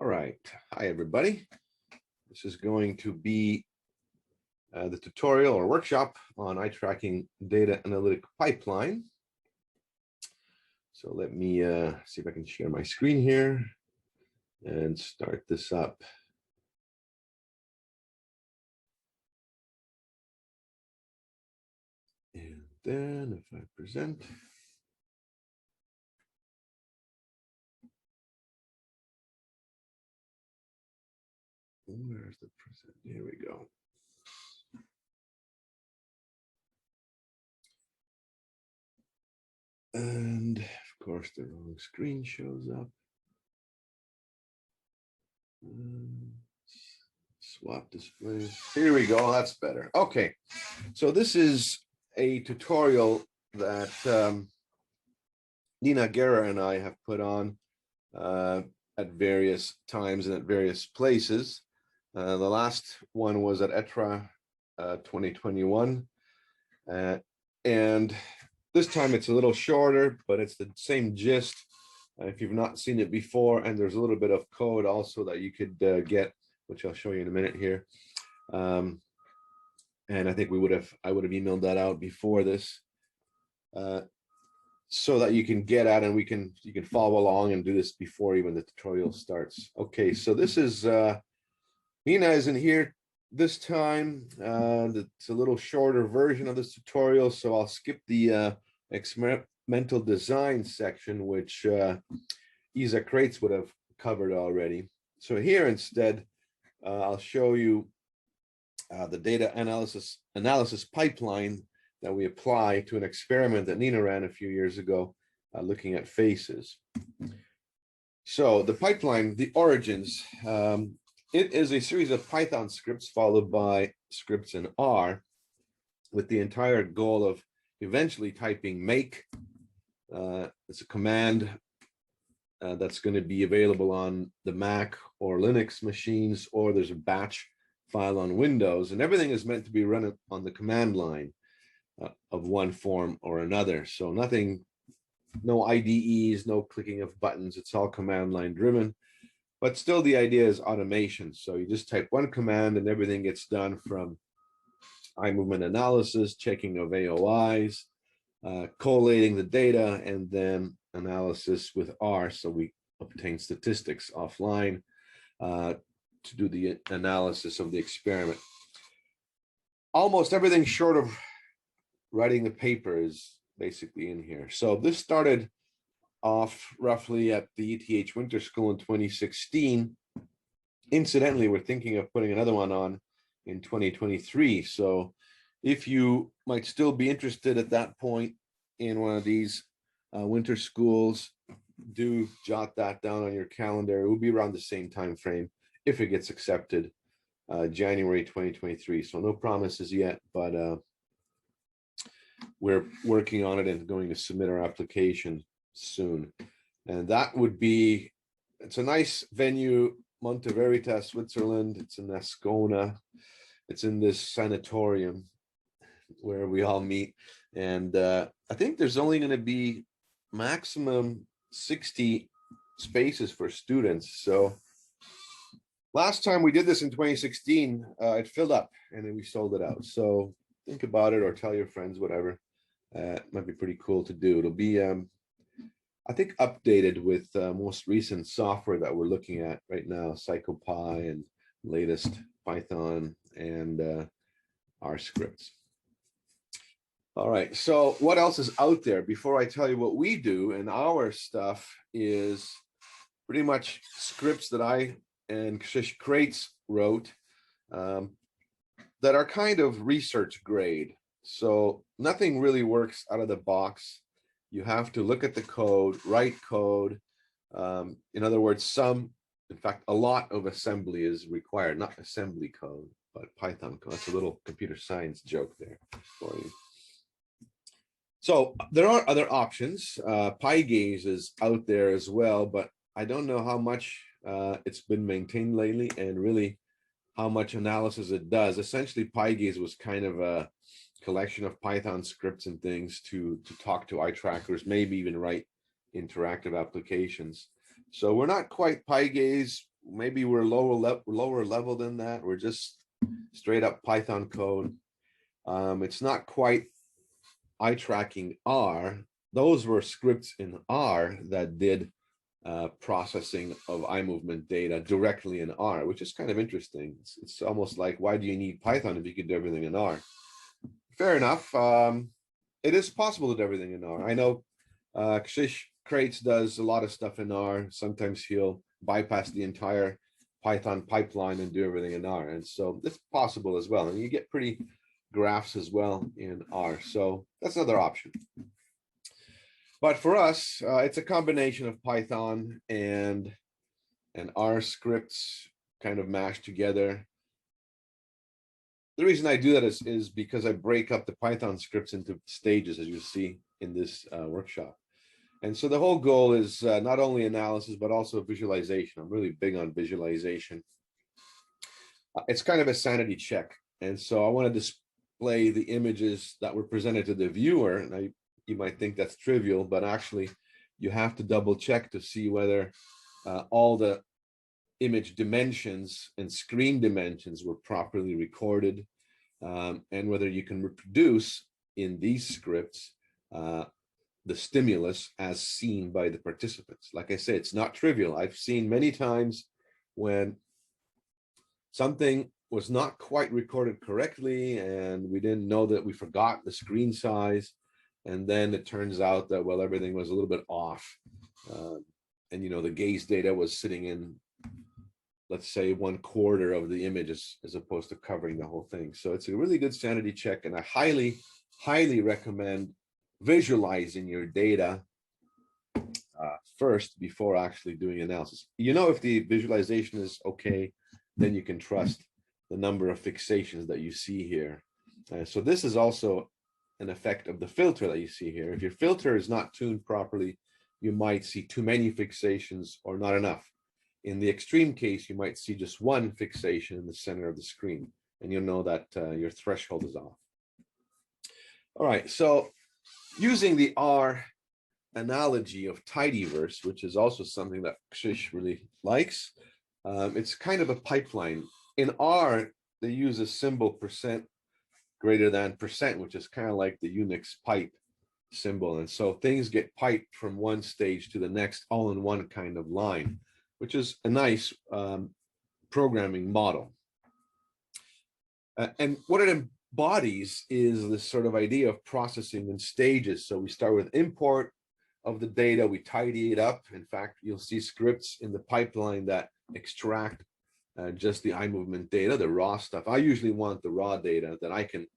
All right. Hi, everybody. This is going to be the tutorial or workshop on eye tracking data analytic pipeline. So let me see if I can share my screen here and start this up. And then if I present. Where's the present? Here we go. And of course, the wrong screen shows up. Swap displays. Here we go. That's better. Okay. So this is a tutorial that Nina Gehrer and I have put on at various times and at various places. The last one was at ETRA 2021. And this time it's a little shorter, but it's the same gist. If you've not seen it before, and there's a little bit of code also that you could get, which I'll show you in a minute here. And I think I would have emailed that out before this, so that you can get at and you can follow along and do this before even the tutorial starts. Okay, so this is Nina isn't here this time. It's a little shorter version of this tutorial, so I'll skip the experimental design section, which Isa Kreitz would have covered already. So here instead, I'll show you the data analysis pipeline that we apply to an experiment that Nina ran a few years ago, looking at faces. So the pipeline, the origins, it is a series of Python scripts followed by scripts in R, with the entire goal of eventually typing make. It's a command that's going to be available on the Mac or Linux machines, or there's a batch file on Windows, and everything is meant to be run on the command line of one form or another. So nothing, no IDEs, no clicking of buttons. It's all command line driven, but still the idea is automation. So you just type one command and everything gets done, from eye movement analysis, checking of AOIs, collating the data, and then analysis with R, so we obtain statistics offline to do the analysis of the experiment. Almost everything short of writing the paper is basically in here. So this started off roughly at the ETH Winter School in 2016. Incidentally, we're thinking of putting another one on in 2023. So if you might still be interested at that point in one of these winter schools, do jot that down on your calendar. It will be around the same time frame if it gets accepted, January 2023. So no promises yet, but we're working on it and going to submit our application soon. And that would be, it's a nice venue, Monte Veritas, Switzerland. It's in Ascona. It's in this sanatorium where we all meet. And I think there's only going to be maximum 60 spaces for students. So last time we did this in 2016, it filled up and then we sold it out. So think about it or tell your friends, whatever. It might be pretty cool to do. It'll be, I think, updated with most recent software that we're looking at right now, PsychoPy and latest Python and R scripts. All right, so what else is out there? Before I tell you what we do, and our stuff is pretty much scripts that I and Krzysztof Kreitz wrote that are kind of research grade. So nothing really works out of the box. You have to look at the code, write code. In other words, in fact, a lot of assembly is required, not assembly code, but Python code. That's a little computer science joke there for you. So there are other options. Pygaze is out there as well, but I don't know how much it's been maintained lately and really how much analysis it does. Essentially, Pygaze was kind of a collection of Python scripts and things to talk to eye trackers, maybe even write interactive applications. So we're not quite Pygaze. maybe we're lower level than that. We're just straight up Python code. It's not quite eye tracking R. Those were scripts in R that did processing of eye movement data directly in R, which is kind of interesting. It's almost like, why do you need Python if you can do everything in R? Fair enough. It is possible to do everything in R. I know Kshish Crates does a lot of stuff in R. Sometimes he'll bypass the entire Python pipeline and do everything in R. And so it's possible as well. And you get pretty graphs as well in R. So that's another option. But for us, it's a combination of Python and R scripts kind of mashed together. The reason I do that is because I break up the Python scripts into stages, as you see in this workshop. And so the whole goal is not only analysis, but also visualization. I'm really big on visualization. It's kind of a sanity check. And so I want to display the images that were presented to the viewer. And you might think that's trivial, but actually you have to double check to see whether all the image dimensions and screen dimensions were properly recorded, and whether you can reproduce in these scripts the stimulus as seen by the participants. Like I said, it's not trivial. I've seen many times when something was not quite recorded correctly and we didn't know that we forgot the screen size. And then it turns out that, well, everything was a little bit off. And, you know, the gaze data was sitting in, let's say, 1/4 of the image as opposed to covering the whole thing. So it's a really good sanity check. And I highly, highly recommend visualizing your data first before actually doing analysis. You know, if the visualization is okay, then you can trust the number of fixations that you see here. So this is also an effect of the filter that you see here. If your filter is not tuned properly, you might see too many fixations or not enough. In the extreme case, you might see just one fixation in the center of the screen, and you'll know that your threshold is off. All right, so using the R analogy of tidyverse, which is also something that Kshish really likes, it's kind of a pipeline. In R, they use a symbol percent greater than percent, which is kind of like the Unix pipe symbol. And so things get piped from one stage to the next all in one kind of line, which is a nice programming model. And what it embodies is this sort of idea of processing in stages. So we start with import of the data, we tidy it up. In fact, you'll see scripts in the pipeline that extract just the eye movement data, the raw stuff. I usually want the raw data that I can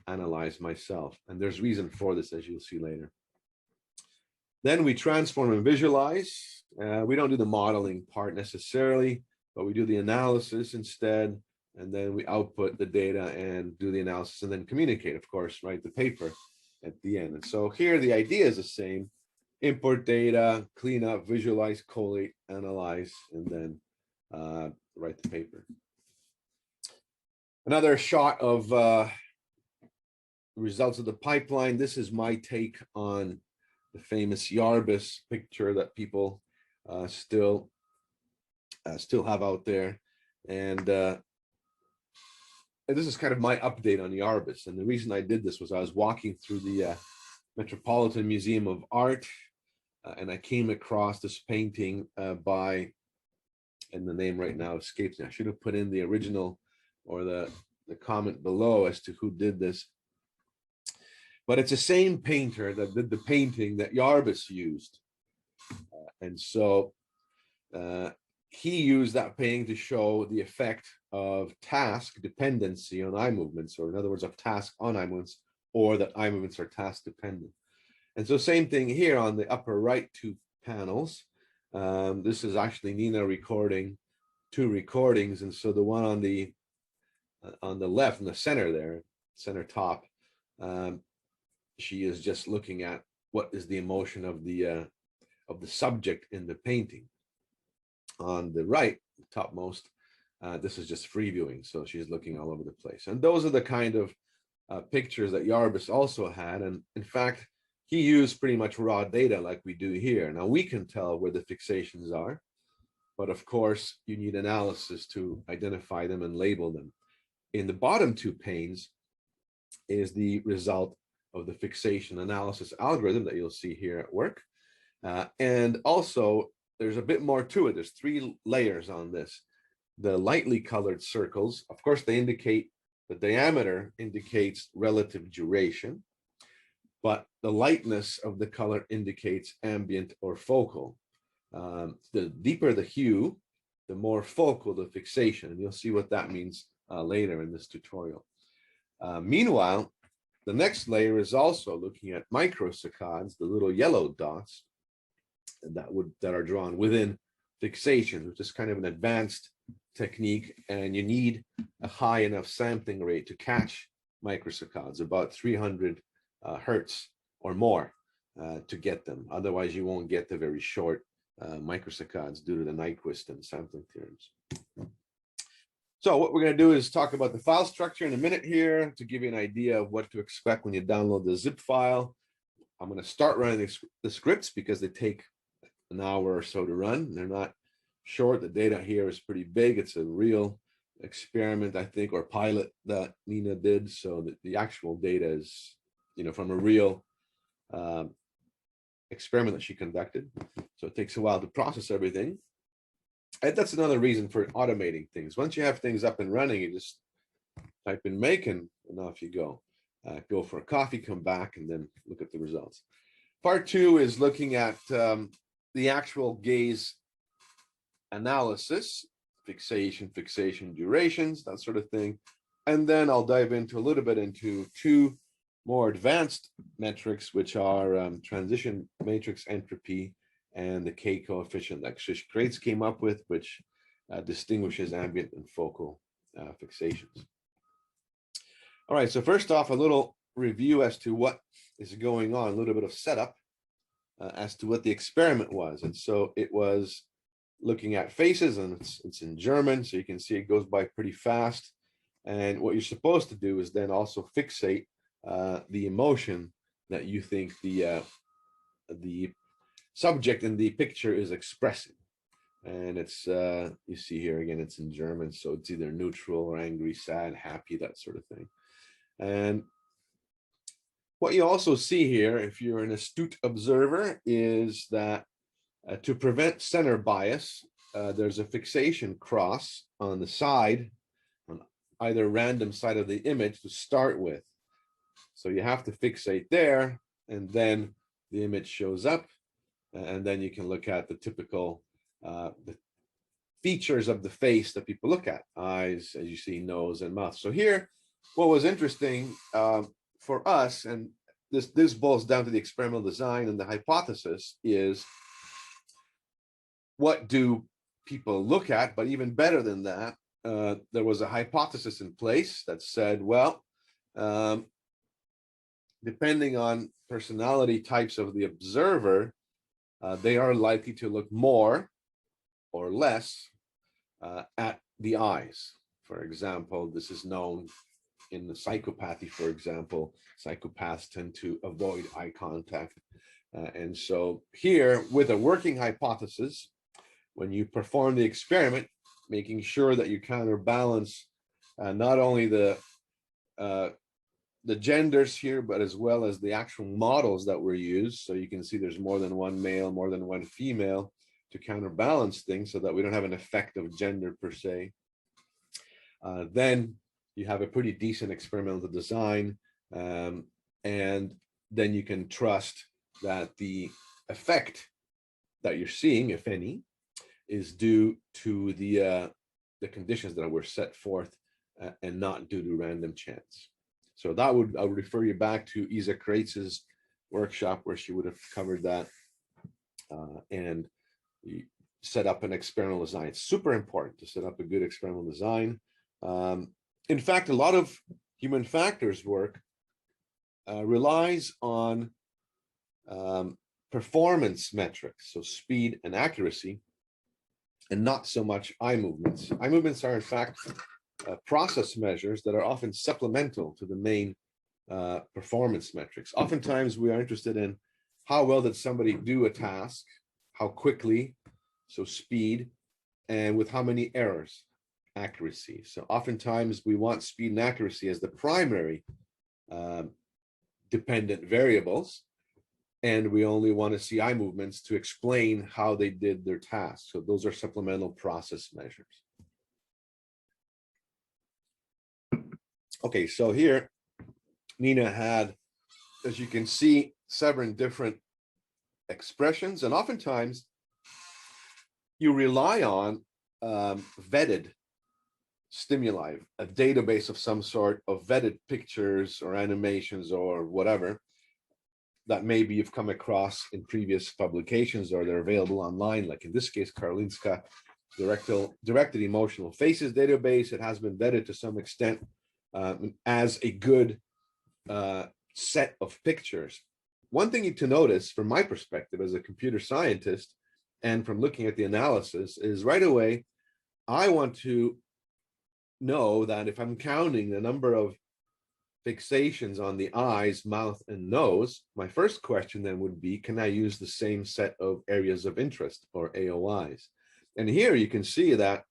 analyze myself. And there's reason for this, as you'll see later. Then we transform and visualize. We don't do the modeling part necessarily, but we do the analysis instead. And then we output the data and do the analysis and then communicate, of course, write the paper at the end. And so here the idea is the same. Import data, clean up, visualize, collate, analyze, and then write the paper. Another shot of results of the pipeline. This is my take on the famous Yarbus picture that people still have out there. And this is kind of my update on Yarbus. And the reason I did this was I was walking through the Metropolitan Museum of Art, and I came across this painting by, and the name right now escapes me. I should have put in the original or the comment below as to who did this. But it's the same painter that did the painting that Yarbus used. And so he used that painting to show the effect of task dependency on eye movements, or in other words, of task on eye movements, or that eye movements are task dependent. And so same thing here on the upper right two panels. This is actually Nina recording two recordings. And so the one on the left, in the center there, center top, she is just looking at what is the emotion of the subject in the painting. On the right, topmost, this is just free viewing. So she's looking all over the place. And those are the kind of pictures that Yarbus also had. And in fact, he used pretty much raw data like we do here. Now we can tell where the fixations are. but of course, you need analysis to identify them and label them. In the bottom two panes is the result of the fixation analysis algorithm that you'll see here at work. And also, there's a bit more to it. There's three layers on this. The lightly colored circles, of course, they indicate the diameter indicates relative duration, but the lightness of the color indicates ambient or focal. The deeper the hue, the more focal the fixation, and you'll see what that means later in this tutorial. Meanwhile, the next layer is also looking at microsaccades, the little yellow dots that are drawn within fixation, which is kind of an advanced technique, and you need a high enough sampling rate to catch microsaccades, about 300 hertz or more to get them. Otherwise, you won't get the very short microsaccades due to the Nyquist and sampling theorems. So what we're going to do is talk about the file structure in a minute here to give you an idea of what to expect when you download the zip file. I'm going to start running the scripts because they take an hour or so to run. They're not short. The data here is pretty big. It's a real experiment, I think, or pilot that Nina did. So the actual data is, from a real experiment that she conducted. So it takes a while to process everything. And that's another reason for automating things. Once you have things up and running, you just type in make and off you go. Go for a coffee, come back, and then look at the results. Part two is looking at the actual gaze analysis, fixation, durations, that sort of thing. And then I'll dive into a little bit into two more advanced metrics, which are transition matrix entropy and the K coefficient that Scribus came up with, which distinguishes ambient and focal fixations. All right, so first off, a little review as to what is going on, a little bit of setup as to what the experiment was. And so it was looking at faces, and it's in German, so you can see it goes by pretty fast. And what you're supposed to do is then also fixate the emotion that you think the subject in the picture is expressing. And it's, you see here again, it's in German, so it's either neutral or angry, sad, happy, that sort of thing. And what you also see here, if you're an astute observer, is that to prevent center bias, there's a fixation cross on the side, on either random side of the image to start with. So you have to fixate there, and then the image shows up, and then you can look at the typical the features of the face that people look at: eyes, as you see, nose, and mouth. So here, what was interesting for us, and this boils down to the experimental design and the hypothesis, is what do people look at? But even better than that, there was a hypothesis in place that said, well, depending on personality types of the observer, they are likely to look more or less at the eyes. For example, this is known in the psychopathy, for example. Psychopaths tend to avoid eye contact. And so here, with a working hypothesis, when you perform the experiment, making sure that you counterbalance not only the genders here, but as well as the actual models that were used. So you can see there's more than one male, more than one female, to counterbalance things so that we don't have an effect of gender per se. Then you have a pretty decent experimental design, and then you can trust that the effect that you're seeing, if any, is due to the conditions that were set forth and not due to random chance. So that I would refer you back to Isa Kreitz's workshop, where she would have covered that and set up an experimental design. It's super important to set up a good experimental design. In fact, a lot of human factors work relies on performance metrics, so speed and accuracy, and not so much eye movements. Eye movements are, in fact, process measures that are often supplemental to the main performance metrics. Oftentimes, we are interested in how well did somebody do a task, how quickly, so speed, and with how many errors, accuracy. So oftentimes we want speed and accuracy as the primary dependent variables, and we only want to see eye movements to explain how they did their task. So those are supplemental process measures. Okay, so here Nina had, as you can see, 7 different expressions, and oftentimes you rely on vetted stimuli, a database of some sort of vetted pictures or animations or whatever that maybe you've come across in previous publications, or they're available online, like in this case, Karolinska Directed Emotional Faces database. It has been vetted to some extent as a good set of pictures. One thing to notice from my perspective as a computer scientist and from looking at the analysis is right away, I want to know that if I'm counting the number of fixations on the eyes, mouth, and nose, my first question then would be, can I use the same set of areas of interest, or AOIs? And here you can see that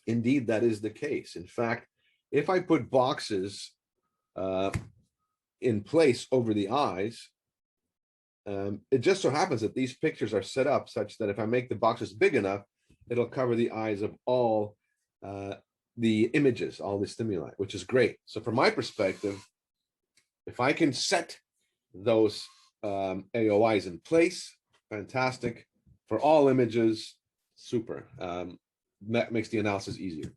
indeed that is the case. In fact, if I put boxes in place over the eyes, it just so happens that these pictures are set up such that if I make the boxes big enough, it'll cover the eyes of all the images, all the stimuli, which is great. So from my perspective, if I can set those AOIs in place, fantastic. For all images, super. That makes the analysis easier.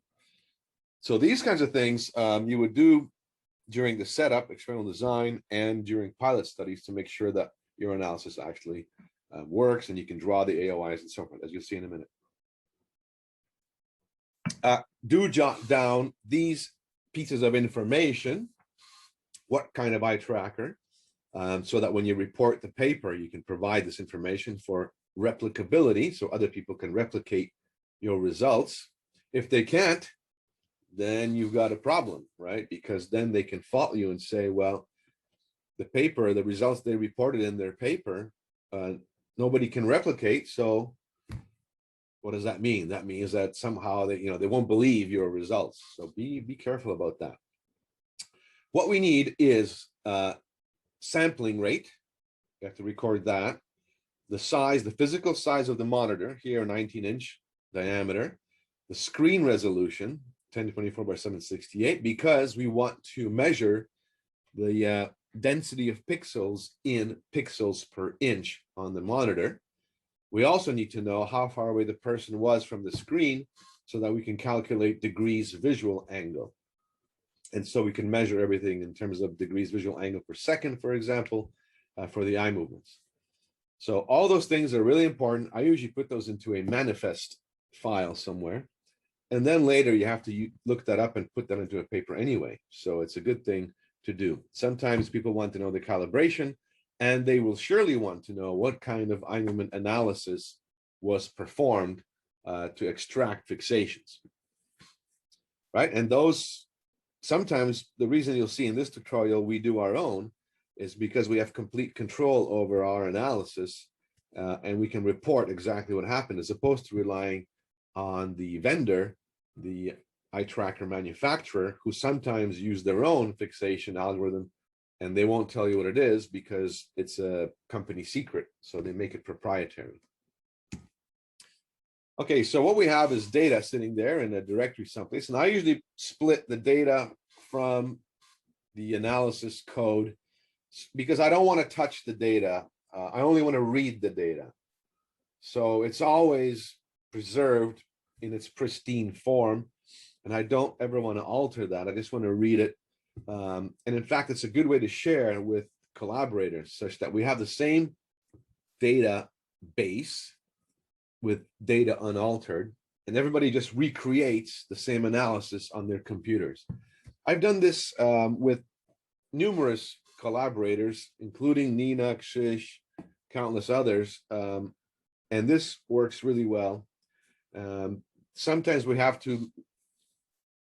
So these kinds of things you would do during the setup, experimental design, and during pilot studies to make sure that your analysis actually works, and you can draw the AOIs and so forth, as you'll see in a minute. Do jot down these pieces of information, what kind of eye tracker, so that when you report the paper, you can provide this information for replicability, so other people can replicate your results. If they can't, then you've got a problem, right? Because then they can fault you and say, well, the paper, the results they reported in their paper, nobody can replicate. So what does that mean? That means that somehow they won't believe your results. So be careful about that. What we need is sampling rate. You have to record that. The size, the physical size of the monitor, here 19-inch diameter. The screen resolution, 1024 by 768, because we want to measure the density of pixels in pixels per inch on the monitor. We also need to know how far away the person was from the screen so that we can calculate degrees visual angle. And so we can measure everything in terms of degrees visual angle per second, for example, for the eye movements. So all those things are really important. I usually put those into a manifest file somewhere. And then later you have to look that up and put that into a paper anyway. So it's a good thing to do. Sometimes people want to know the calibration, and they will surely want to know what kind of eye movement analysis was performed to extract fixations, right? And those, sometimes the reason you'll see in this tutorial we do our own is because we have complete control over our analysis, and we can report exactly what happened, as opposed to relying on the vendor, the eye tracker manufacturer, who sometimes use their own fixation algorithm, and they won't tell you what it is because it's a company secret, so they make it proprietary. Okay, so what we have is data sitting there in a directory someplace, and I usually split the data from the analysis code because I don't want to touch the data. I only want to read the data. So it's always preserved in its pristine form, and I don't ever want to alter that. I just want to read it. And in fact, it's a good way to share with collaborators such that we have the same data base with data unaltered, and everybody just recreates the same analysis on their computers. I've done this with numerous collaborators, including Nina, Kshish, countless others, and this works really well. Sometimes we have to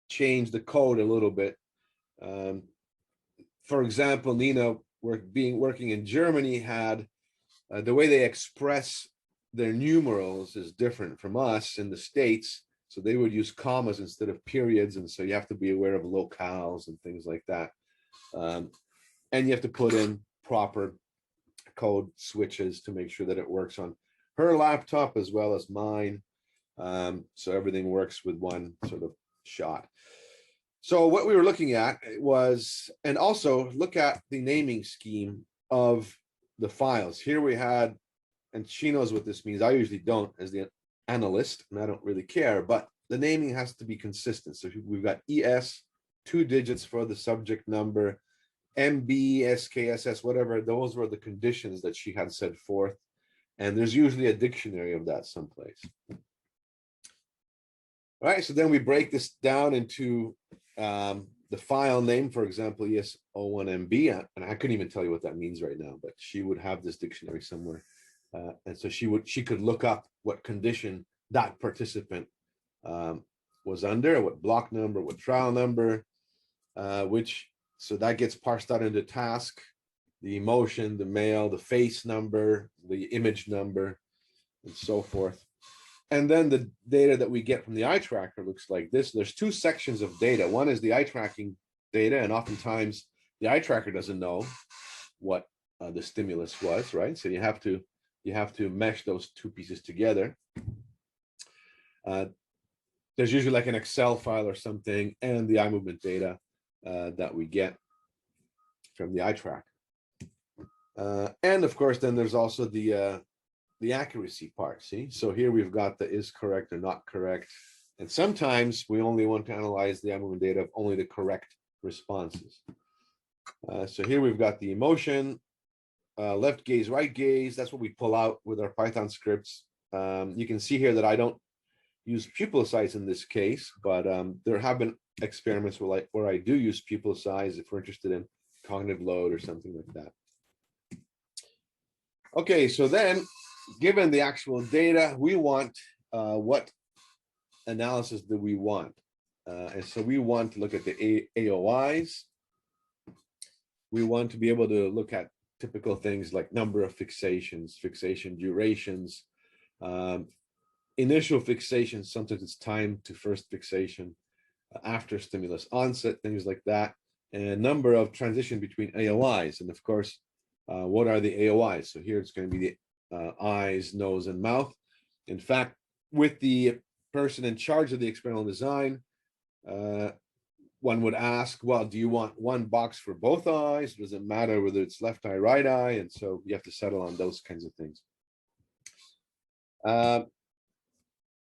change the code a little bit. For example, Nina, working in Germany, had the way they express their numerals is different from us in the States. So they would use commas instead of periods. And so you have to be aware of locales and things like that. And you have to put in proper code switches to make sure that it works on her laptop as well as mine. So everything works with one sort of shot. So what we were looking at was, and also look at the naming scheme of the files. Here we had, and she knows what this means. I usually don't as the analyst, and I don't really care, but the naming has to be consistent. So we've got ES, 2 digits for the subject number, MB, SKSS, whatever. Those were the conditions that she had set forth. And there's usually a dictionary of that someplace. All right, so then we break this down into the file name, for example, ES01MB, and I couldn't even tell you what that means right now, but she would have this dictionary somewhere. And so she could look up what condition that participant was under, what block number, what trial number, so that gets parsed out into task, the emotion, the male, the face number, the image number, and so forth. And then the data that we get from the eye tracker looks like this. There's 2 sections of data. One is the eye tracking data, and oftentimes the eye tracker doesn't know what the stimulus was, right? So you have to mesh those 2 pieces together. There's usually like an Excel file or something, and the eye movement data that we get from the eye tracker. And of course, then there's also the accuracy part, see? So here we've got the is correct or not correct. And sometimes we only want to analyze the eye movement data of only the correct responses. So here we've got the emotion, left gaze, right gaze. That's what we pull out with our Python scripts. You can see here that I don't use pupil size in this case, but there have been experiments where I do use pupil size if we're interested in cognitive load or something like that. Okay, so then given the actual data, we want what analysis do we want? And so we want to look at the AOIs. We want to be able to look at typical things like number of fixations, fixation durations, initial fixation, sometimes it's time to first fixation, after stimulus onset, things like that, and number of transition between AOIs. And of course, what are the AOIs? So here it's going to be the eyes, nose, and mouth. In fact, with the person in charge of the experimental design, one would ask, well, do you want one box for both eyes? Does it matter whether it's left eye, right eye? And so you have to settle on those kinds of things.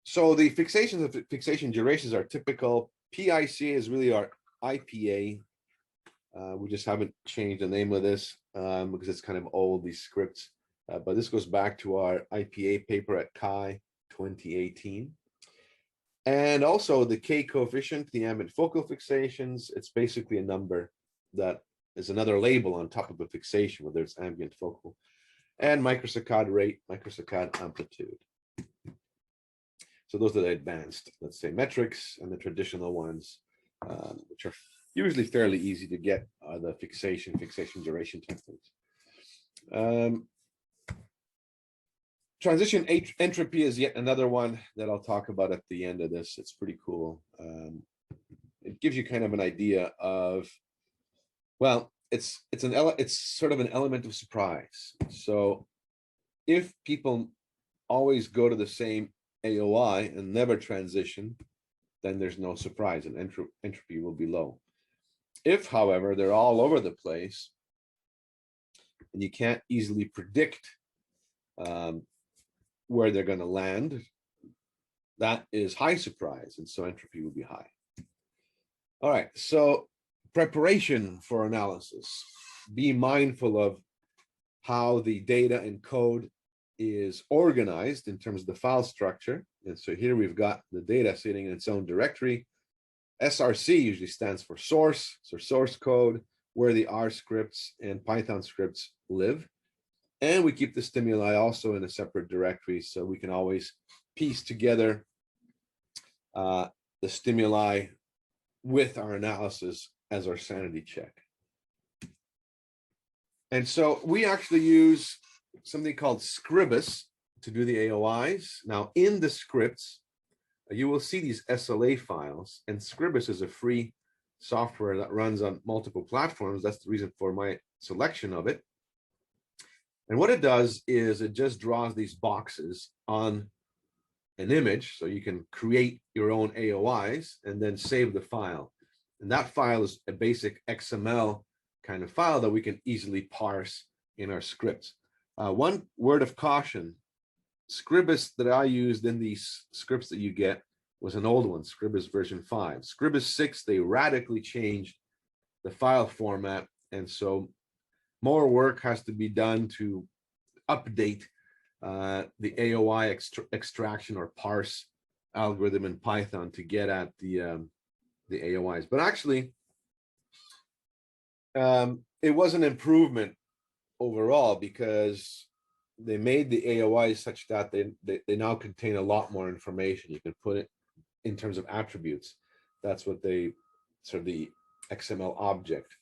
So the fixations of fixation durations are typical. PIC is really our IPA. We just haven't changed the name of this because it's kind of old, these scripts. But this goes back to our IPA paper at CHI 2018. And also the K coefficient, the ambient focal fixations, it's basically a number that is another label on top of a fixation, whether it's ambient focal. And microsaccade rate, microsaccade amplitude. So those are the advanced, let's say, metrics, and the traditional ones, which are usually fairly easy to get, the fixation duration type things. Transition entropy is yet another one that I'll talk about at the end of this. It's pretty cool. It gives you kind of an idea of, well, it's sort of an element of surprise. So if people always go to the same AOI and never transition, then there's no surprise and entropy will be low. If, however, they're all over the place and you can't easily predict where they're going to land, that is high surprise, and so entropy will be high. All right, so preparation for analysis. Be mindful of how the data and code is organized in terms of the file structure. And so here we've got the data sitting in its own directory. SRC usually stands for source, so source code, where the R scripts and Python scripts live. And we keep the stimuli also in a separate directory, so we can always piece together the stimuli with our analysis as our sanity check. And so we actually use something called Scribus to do the AOIs. Now, in the scripts, you will see these SLA files, and Scribus is a free software that runs on multiple platforms. That's the reason for my selection of it. And what it does is it just draws these boxes on an image, so you can create your own AOIs and then save the file. And that file is a basic XML kind of file that we can easily parse in our scripts. One word of caution, Scribus that I used in these scripts that you get was an old one, Scribus version 5. Scribus 6, they radically changed the file format, and so more work has to be done to update the AOI extraction or parse algorithm in Python to get at the AOIs. But actually, it was an improvement overall because they made the AOIs such that they now contain a lot more information. You can put it in terms of attributes. That's what they sort of the XML object.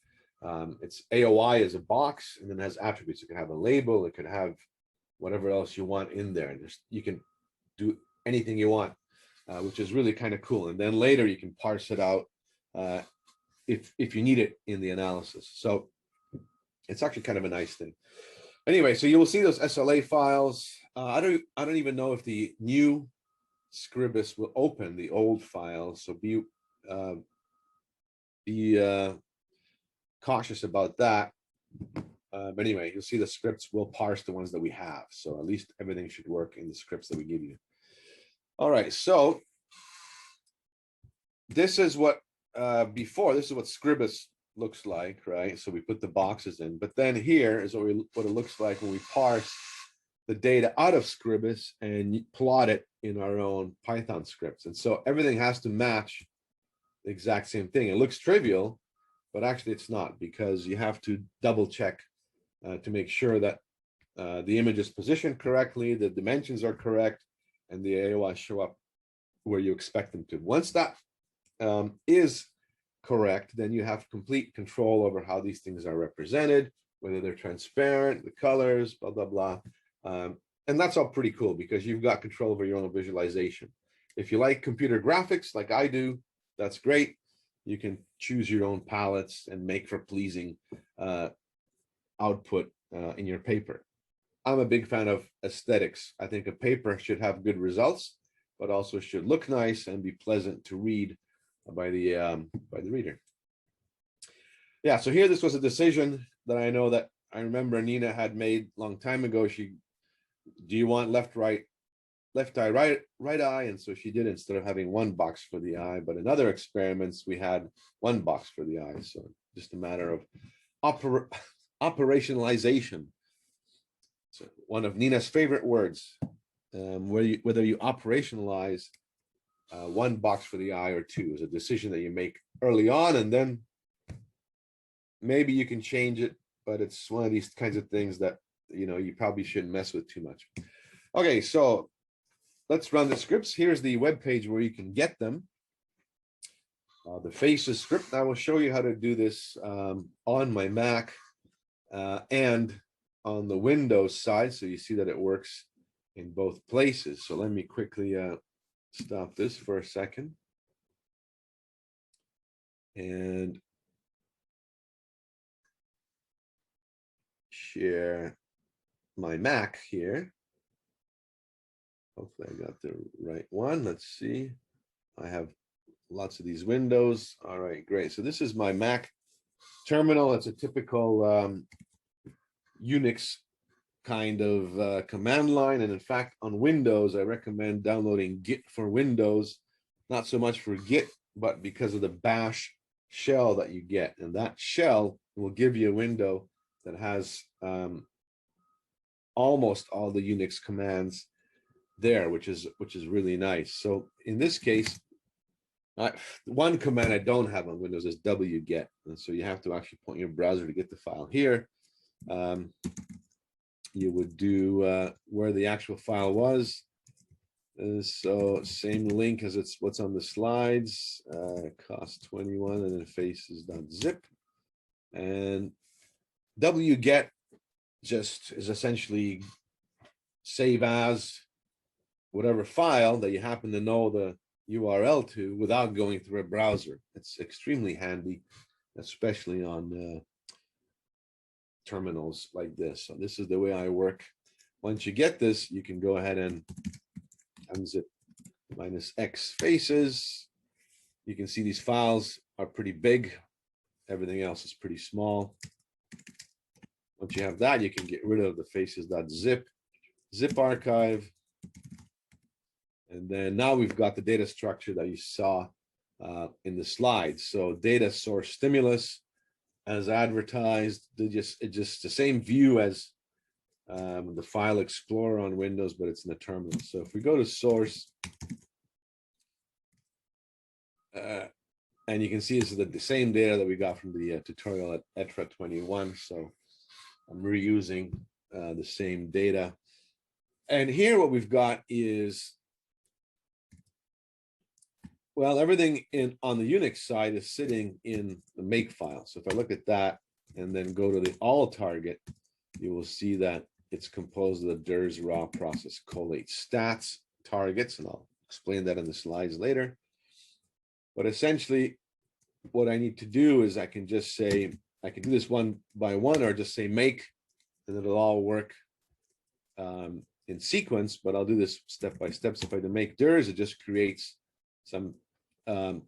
It's AOI is a box and then has attributes. It could have a label, it could have whatever else you want in there. Just you can do anything you want, which is really kind of cool. And then later you can parse it out if you need it in the analysis. So it's actually kind of a nice thing. Anyway, so you will see those SLA files. I don't even know if the new Scribus will open the old files. So be cautious about that. But anyway, you'll see the scripts will parse the ones that we have. So at least everything should work in the scripts that we give you. All right, so this is what this is what Scribus looks like, right? So we put the boxes in, but then here is what it looks like when we parse the data out of Scribus and plot it in our own Python scripts. And so everything has to match the exact same thing. It looks trivial, but actually it's not, because you have to double check to make sure that the image is positioned correctly, the dimensions are correct, and the AOIs show up where you expect them to. Once that is correct, then you have complete control over how these things are represented, whether they're transparent, the colors, blah, blah, blah. And that's all pretty cool because you've got control over your own visualization. If you like computer graphics like I do, that's great. You can choose your own palettes and make for pleasing output in your paper. I'm a big fan of aesthetics. I think a paper should have good results, but also should look nice and be pleasant to read by the reader. Yeah, so here this was a decision that I know that I remember Nina had made a long time ago. Do you want left eye, right eye? And so she did, instead of having one box for the eye, but in other experiments, we had one box for the eye. So just a matter of operationalization. So one of Nina's favorite words, whether you operationalize one box for the eye or two is a decision that you make early on, and then maybe you can change it, but it's one of these kinds of things that you probably shouldn't mess with too much. Okay, so let's run the scripts. Here's the web page where you can get them. The faces script. I will show you how to do this on my Mac and on the Windows side, so you see that it works in both places. So let me quickly stop this for a second and share my Mac here. Hopefully I got the right one. Let's see. I have lots of these windows. All right, great. So this is my Mac terminal. It's a typical Unix kind of command line. And in fact, on Windows, I recommend downloading Git for Windows, not so much for Git, but because of the bash shell that you get. And that shell will give you a window that has almost all the Unix commands there, which is really nice. So in this case, one command I don't have on Windows is wget, and so you have to actually point your browser to get the file here. You would do where the actual file was. So same link as it's what's on the slides, cost 21, and then faces.zip. And wget just is essentially save as whatever file that you happen to know the URL to without going through a browser. It's extremely handy, especially on terminals like this. So this is the way I work. Once you get this, you can go ahead and unzip -X faces. You can see these files are pretty big. Everything else is pretty small. Once you have that, you can get rid of the faces.zip, zip archive. And then now we've got the data structure that you saw in the slides. So data source stimulus as advertised, it's just the same view as the file explorer on Windows, but it's in the terminal. So if we go to source, and you can see this is the same data that we got from the tutorial at ETRA 21. So I'm reusing the same data. And here what we've got is, well, everything on the Unix side is sitting in the make file. So if I look at that and then go to the all target, you will see that it's composed of the DIRS raw process collate stats targets, and I'll explain that in the slides later. But essentially, what I need to do is I can just say, I can do this one by one, or just say make, and it'll all work in sequence, but I'll do this step by step. So if I do make DIRS, it just creates some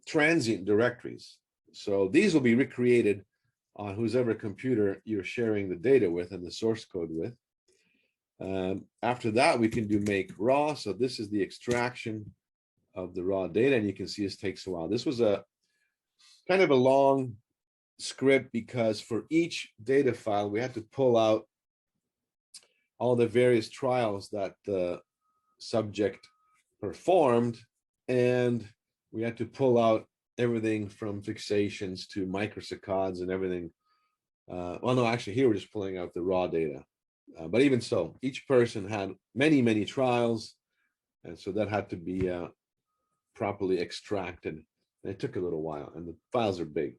transient directories. So these will be recreated on whoever computer you're sharing the data with and the source code with. After that, we can do make raw. So this is the extraction of the raw data, and you can see this takes a while. This was a kind of a long script because for each data file, we had to pull out all the various trials that the subject performed, and we had to pull out everything from fixations to microsaccades and everything. Well, no, actually here we're just pulling out the raw data. But even so, each person had many, many trials. And so that had to be properly extracted. And it took a little while, and the files are big.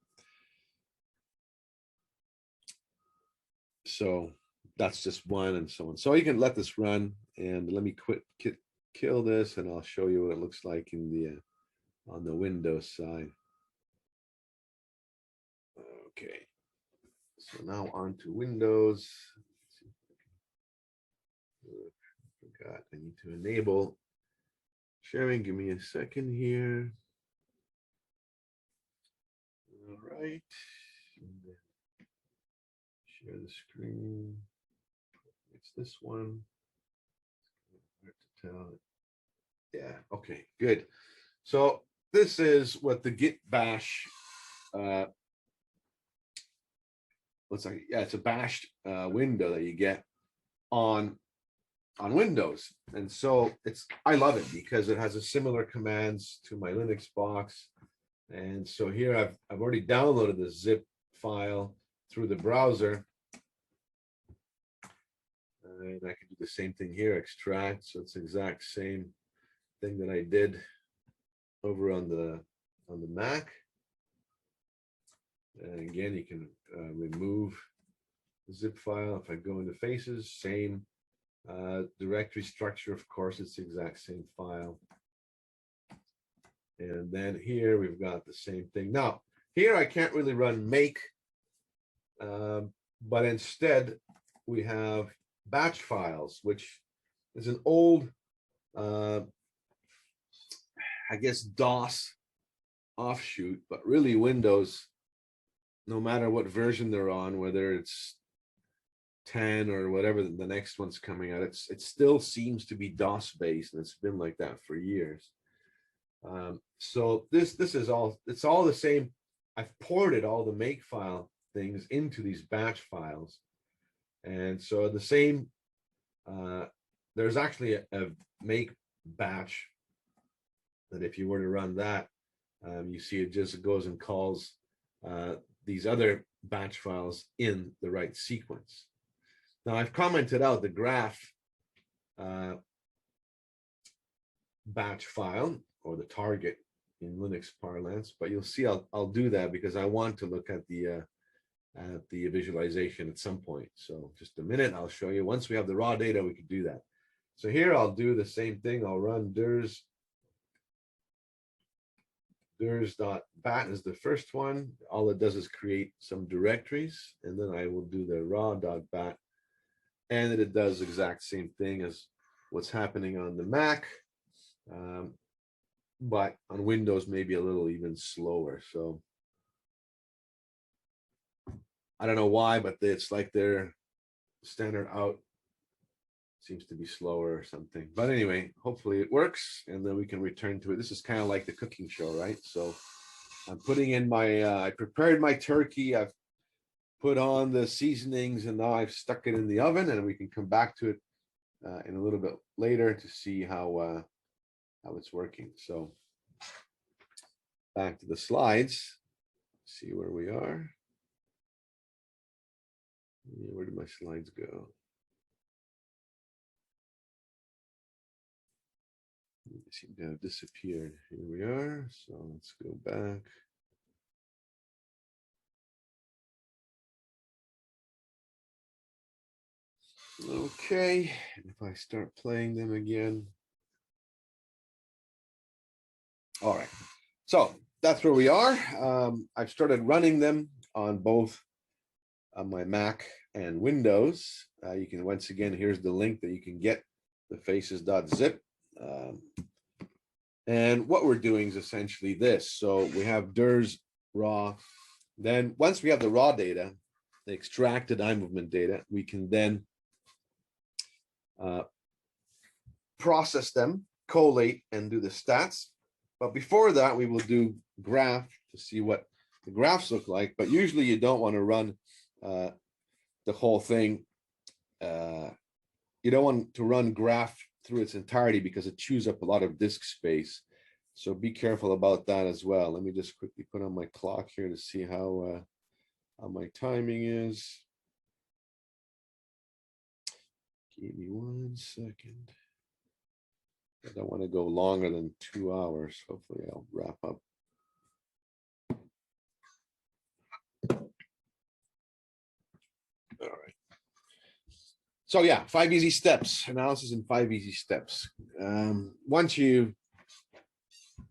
So that's just one, and so on. So you can let this run, and let me kill this, and I'll show you what it looks like in the on the Windows side. Okay, so now on to Windows. Forgot I need to enable sharing. Give me a second here. All right. Share the screen. It's this one. Hard to tell. Yeah, okay, good. So this is what the git bash looks like. Yeah, it's a bashed window that you get on Windows. And so I love it because it has a similar commands to my Linux box. And so here I've already downloaded the zip file through the browser. And I can do the same thing here, extract. So it's the exact same thing that I did over on the Mac. And again, you can remove the zip file. If I go into faces, same directory structure, of course, it's the exact same file. And then here we've got the same thing. Now, here I can't really run make, but instead we have batch files, which is an old, I guess, DOS offshoot, but really Windows, no matter what version they're on, whether it's 10 or whatever the next one's coming out, it still seems to be DOS based, and it's been like that for years. So this is all, it's all the same. I've ported all the makefile things into these batch files, and so the same. There's actually a make batch that if you were to run that, you see it just goes and calls these other batch files in the right sequence. Now I've commented out the graph batch file, or the target in Linux parlance, but you'll see I'll do that because I want to look at the visualization at some point. So just a minute, I'll show you. Once we have the raw data, we can do that. So here I'll do the same thing. I'll run dirs.bat is the first one. All it does is create some directories, and then I will do the raw.bat, and it does the exact same thing as what's happening on the Mac, but on Windows maybe a little even slower. So I don't know why, but it's like their standard out seems to be slower or something. But anyway, hopefully it works, and then we can return to it. This is kind of like the cooking show, right? So I'm putting in my, I prepared my turkey, I've put on the seasonings, and now I've stuck it in the oven, and we can come back to it in a little bit later to see how it's working. So back to the slides, see where we are. Where did my slides go? They seem to have disappeared. Here we are. So let's go back. Okay, if I start playing them again. All right, so that's where we are. I've started running them on both my Mac and Windows. You can, once again, here's the link that you can get the faces.zip. And what we're doing is essentially this. So we have DIRS raw. Then once we have the raw data, the extracted eye movement data, we can then process them, collate, and do the stats. But before that, we will do graph to see what the graphs look like. But usually you don't want to run the whole thing. You don't want to run graph through its entirety because it chews up a lot of disk space. So be careful about that as well. Let me just quickly put on my clock here to see how my timing is. Give me 1 second. I don't want to go longer than 2 hours. Hopefully I'll wrap up. All right. So yeah, 5 easy steps, analysis in 5 easy steps. Once you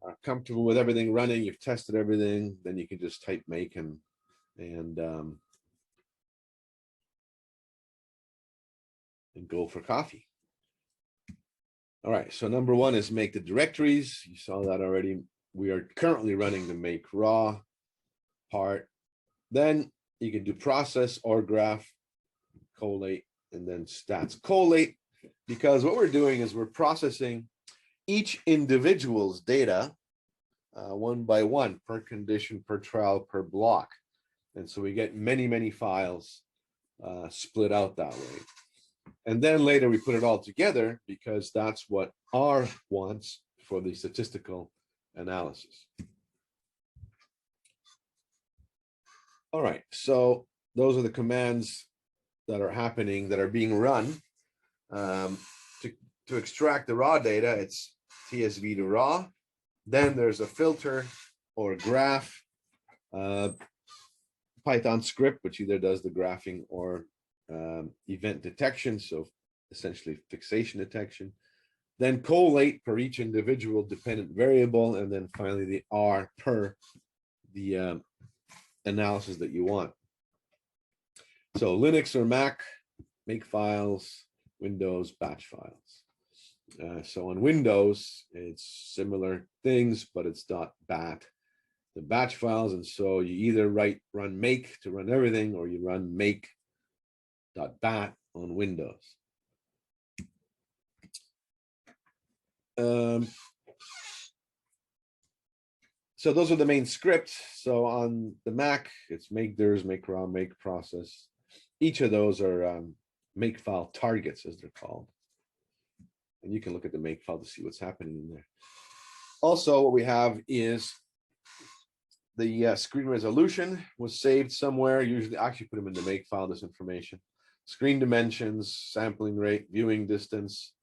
are comfortable with everything running, you've tested everything, then you can just type make and go for coffee. All right, so number one is make the directories. You saw that already. We are currently running the make raw part. Then you can do process or graph, collate, and then stats. Collate, because what we're doing is we're processing each individual's data one by one, per condition, per trial, per block. And so we get many, many files split out that way. And then later we put it all together because that's what R wants for the statistical analysis. All right, so those are the commands that are happening, that are being run. To extract the raw data, it's TSV to raw. Then there's a filter or a graph Python script, which either does the graphing or event detection, so essentially fixation detection. Then collate per each individual dependent variable, and then finally the R per the analysis that you want. So Linux or Mac, make files, Windows, batch files. So on Windows, it's similar things, but it's .bat, the batch files. And so you either run make to run everything, or you run make.bat on Windows. So those are the main scripts. So on the Mac, it's make dirs, make raw, make process. Each of those are make file targets, as they're called. And you can look at the make file to see what's happening in there. Also, what we have is the screen resolution was saved somewhere. Usually, I actually put them in the make file, this information. Screen dimensions, sampling rate, viewing distance,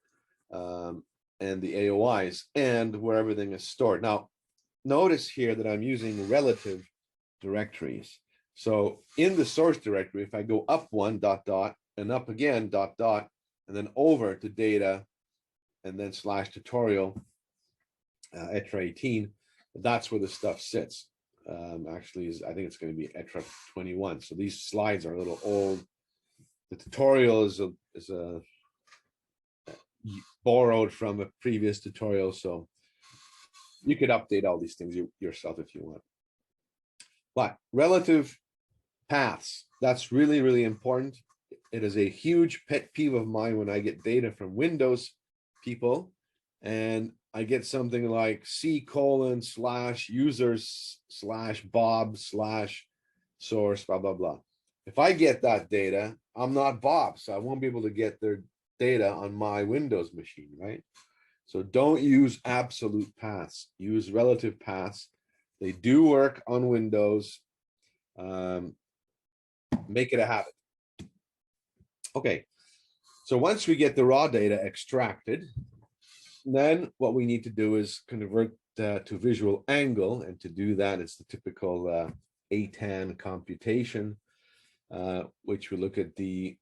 and the AOIs, and where everything is stored. Now, notice here that I'm using relative directories. So in the source directory, if I go up one ... and up again ... and then over to data and then slash tutorial, ETRA 18, that's where the stuff sits. Actually, I think it's going to be ETRA 21. So these slides are a little old. The tutorial is a borrowed from a previous tutorial, so you could update all these things yourself if you want. But relative paths, that's really, really important. It is a huge pet peeve of mine when I get data from Windows people and I get something like C:/users/Bob/source, blah, blah, blah. If I get that data, I'm not Bob, so I won't be able to get their data on my Windows machine, right? So don't use absolute paths, use relative paths. They do work on Windows. Make it a habit. Okay, so once we get the raw data extracted, then what we need to do is convert to visual angle, and to do that, it's the typical ATAN computation, which we look at the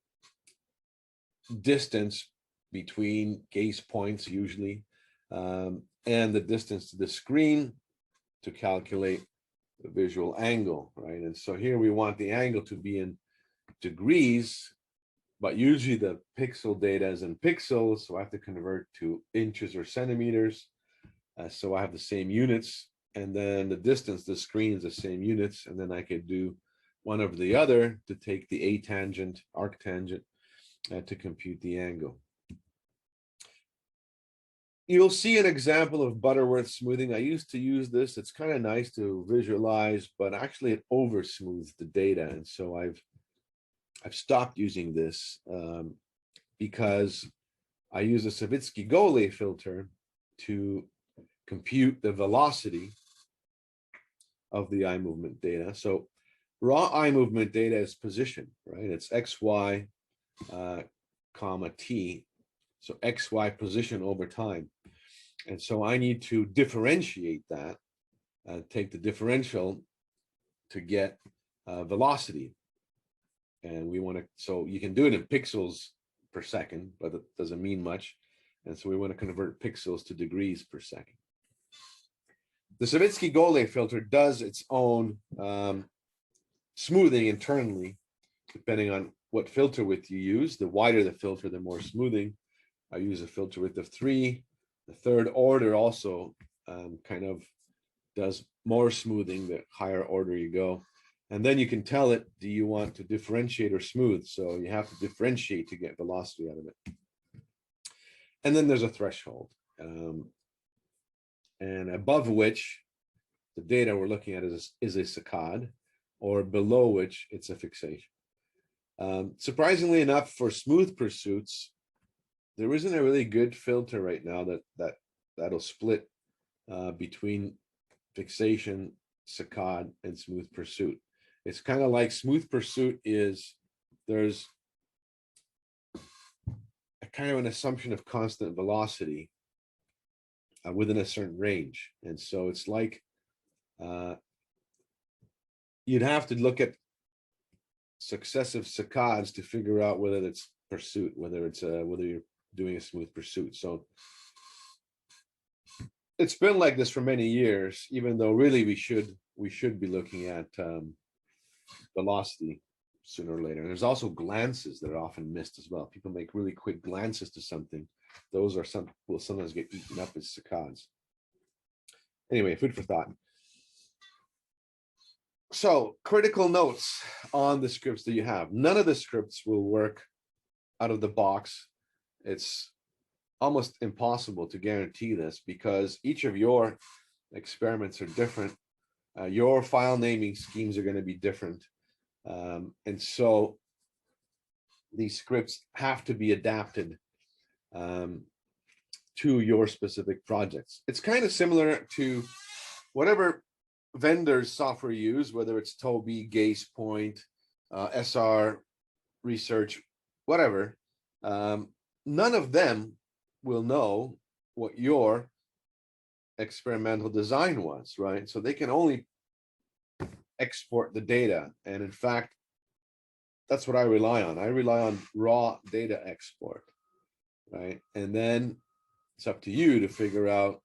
distance between gaze points usually, and the distance to the screen to calculate the visual angle, right? And so here we want the angle to be in degrees, but usually the pixel data is in pixels, so I have to convert to inches or centimeters. So I have the same units, and then the distance to the screen is the same units, and then I could do one over the other to take the atangent, arctangent, to compute the angle. You'll see an example of Butterworth smoothing. I used to use this. It's kind of nice to visualize, but actually it over smooths the data. And so I've stopped using this because I use a Savitsky-Golay filter to compute the velocity of the eye movement data. So raw eye movement data is position, right? It's X, Y, comma, T. So XY position over time. And so I need to differentiate that, take the differential to get velocity. And we want to, so you can do it in pixels per second, but it doesn't mean much. And so we want to convert pixels to degrees per second. The Savitsky-Golay filter does its own smoothing internally, depending on what filter width you use. The wider the filter, the more smoothing. I use a filter width of 3. The third order also kind of does more smoothing the higher order you go. And then you can tell it, do you want to differentiate or smooth? So you have to differentiate to get velocity out of it. And then there's a threshold. And above which the data we're looking at is a saccade, or below which it's a fixation. Surprisingly enough, for smooth pursuits, there isn't a really good filter right now that'll split between fixation, saccade, and smooth pursuit. It's kind of like smooth pursuit is, there's a kind of an assumption of constant velocity within a certain range. And so it's like you'd have to look at successive saccades to figure out whether it's pursuit, whether it's whether you're doing a smooth pursuit. So it's been like this for many years, even though really we should be looking at velocity sooner or later. And there's also glances that are often missed as well. People make really quick glances to something. Those are will sometimes get eaten up as saccades. Anyway, food for thought. So critical notes on the scripts that you have. None of the scripts will work out of the box. It's almost impossible to guarantee this because each of your experiments are different. Your file naming schemes are going to be different. And so these scripts have to be adapted to your specific projects. It's kind of similar to whatever vendors software use, whether it's Toby, Gaze Point, SR Research, whatever. None of them will know what your experimental design was, right? So they can only export the data. And in fact, that's what I rely on. I rely on raw data export, right? And then it's up to you to figure out,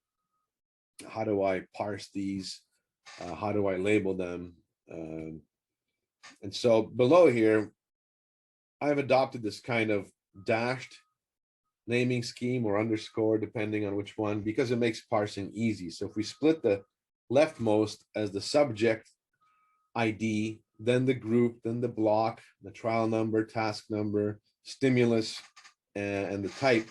how do I parse these? How do I label them? And so below here, I've adopted this kind of dashed naming scheme or underscore, depending on which one, because it makes parsing easy. So if we split the leftmost as the subject ID, then the group, then the block, the trial number, task number, stimulus, and the type,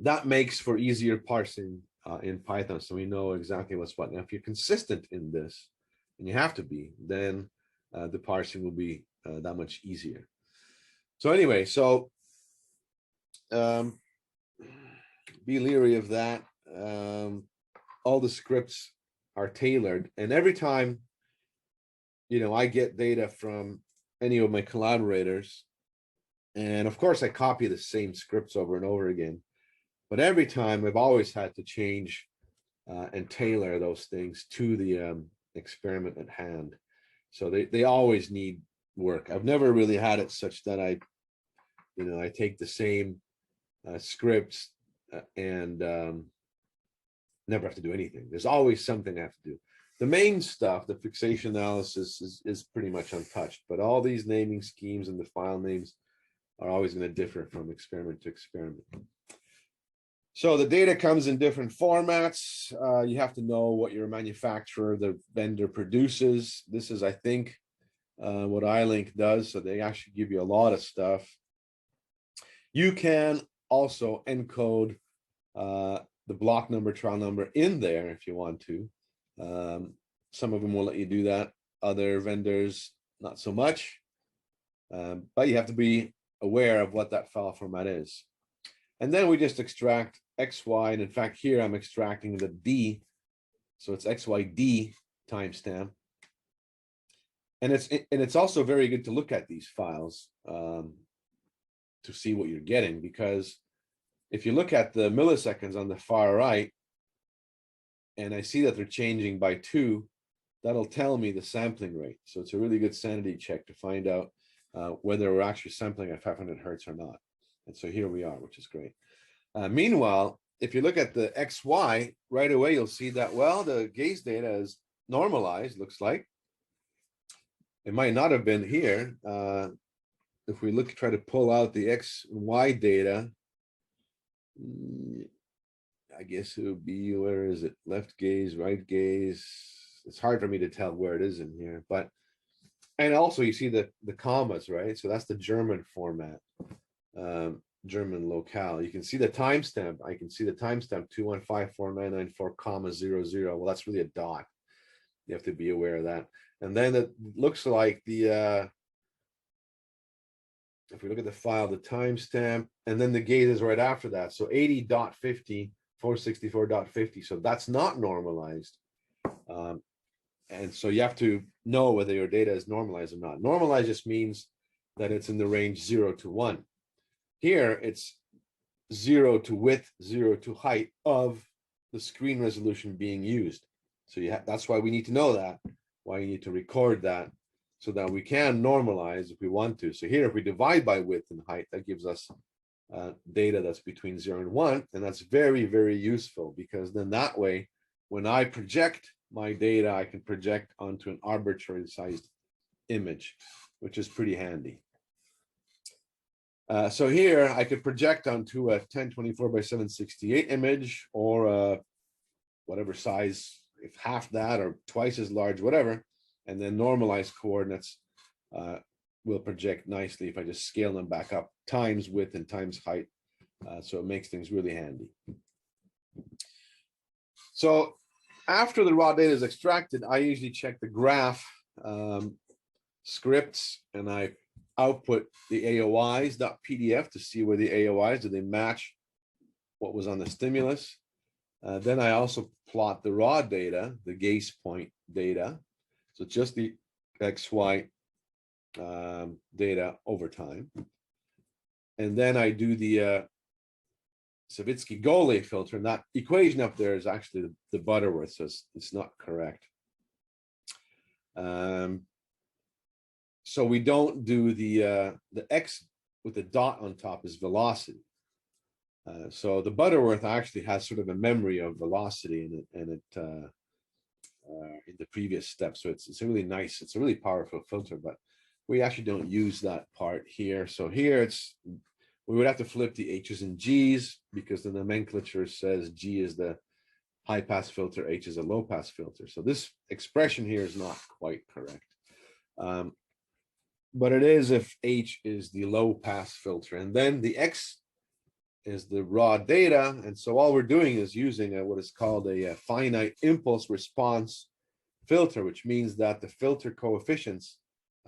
that makes for easier parsing in Python. So we know exactly what's what. Now, if you're consistent in this, and you have to be, then the parsing will be that much easier. So anyway, so be leery of that. All the scripts are tailored, and every time, I get data from any of my collaborators, and of course I copy the same scripts over and over again, but every time I've always had to change and tailor those things to the experiment at hand. So they always need work. I've never really had it such that I take the same scripts and never have to do anything. There's always something I have to do. The main stuff, the fixation analysis, is pretty much untouched, but all these naming schemes and the file names are always going to differ from experiment to experiment. So the data comes in different formats. You have to know what your manufacturer, the vendor, produces. This is, I think, what iLink does. So they actually give you a lot of stuff. You can also encode the block number, trial number in there if you want to. Some of them will let you do that. Other vendors, not so much. But you have to be aware of what that file format is. And then we just extract XY. And in fact, here I'm extracting the D. So it's XYD timestamp. And it's also very good to look at these files to see what you're getting, because if you look at the milliseconds on the far right, and I see that they're changing by 2, that'll tell me the sampling rate. So it's a really good sanity check to find out whether we're actually sampling at 500 hertz or not. And so here we are, which is great. Meanwhile, if you look at the XY, right away, you'll see that, well, the gaze data is normalized, looks like. It might not have been here. If we try to pull out the X and Y data, I guess it would be, where is it? Left gaze, right gaze. It's hard for me to tell where it is in here, and also you see the commas, right? So that's the German format, German locale. You can see the timestamp. I can see the timestamp 2154994, 00. Well, that's really a dot. You have to be aware of that. And then it looks like the if we look at the file, the timestamp, and then the gaze is right after that. So 80.50, 464.50. So that's not normalized. And so you have to know whether your data is normalized or not. Normalized just means that it's in the range 0 to 1. Here, it's 0 to width, 0 to height of the screen resolution being used. So that's why we need to know that, why you need to record that, so that we can normalize if we want to. So here, if we divide by width and height, that gives us data that's between 0 and 1. And that's very, very useful, because then that way, when I project my data, I can project onto an arbitrary sized image, which is pretty handy. So here I could project onto a 1024 by 768 image, or whatever size, if half that or twice as large, whatever, and then normalized coordinates will project nicely if I just scale them back up times width and times height. So it makes things really handy. So after the raw data is extracted, I usually check the graph scripts, and I output the AOIs.pdf to see where the AOIs, do they match what was on the stimulus. Then I also plot the raw data, the gaze point data. So just the XY data over time. And then I do the Savitsky-Golay filter, and that equation up there is actually the Butterworth, so it's not correct. So we don't do the X with the dot on top is velocity. So the Butterworth actually has sort of a memory of velocity in it in the previous step. So it's a really nice, it's a really powerful filter, but we actually don't use that part here. So here we would have to flip the H's and G's because the nomenclature says G is the high pass filter, H is a low pass filter. So this expression here is not quite correct. But it is if H is the low pass filter, and then the X is the raw data. And so all we're doing is using what is called a finite impulse response filter, which means that the filter coefficients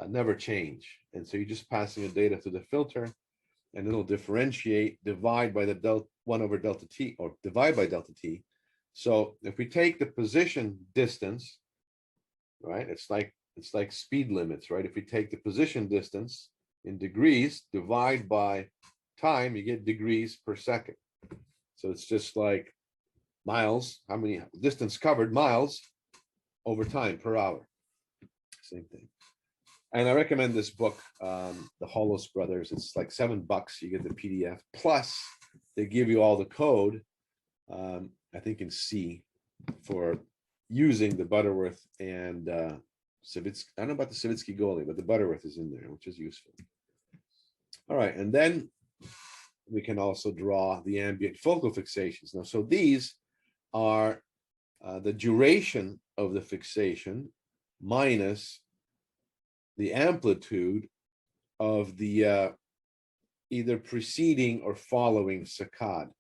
never change. And so you're just passing the data through the filter, and it'll differentiate, divide by the 1 over delta t, or divide by delta t. So if we take the position distance, right, it's like speed limits, right? If we take the position distance in degrees, divide by time, you get degrees per second. So it's just like miles, how many distance covered miles over time per hour. Same thing. And I recommend this book, the Hollis Brothers. It's like $7. You get the PDF. Plus, they give you all the code, I think in C, for using the Butterworth and Savitsky. I don't know about the Savitsky-Golay, but the Butterworth is in there, which is useful. All right, and then we can also draw the ambient focal fixations. Now, so these are the duration of the fixation minus the amplitude of the either preceding or following saccade.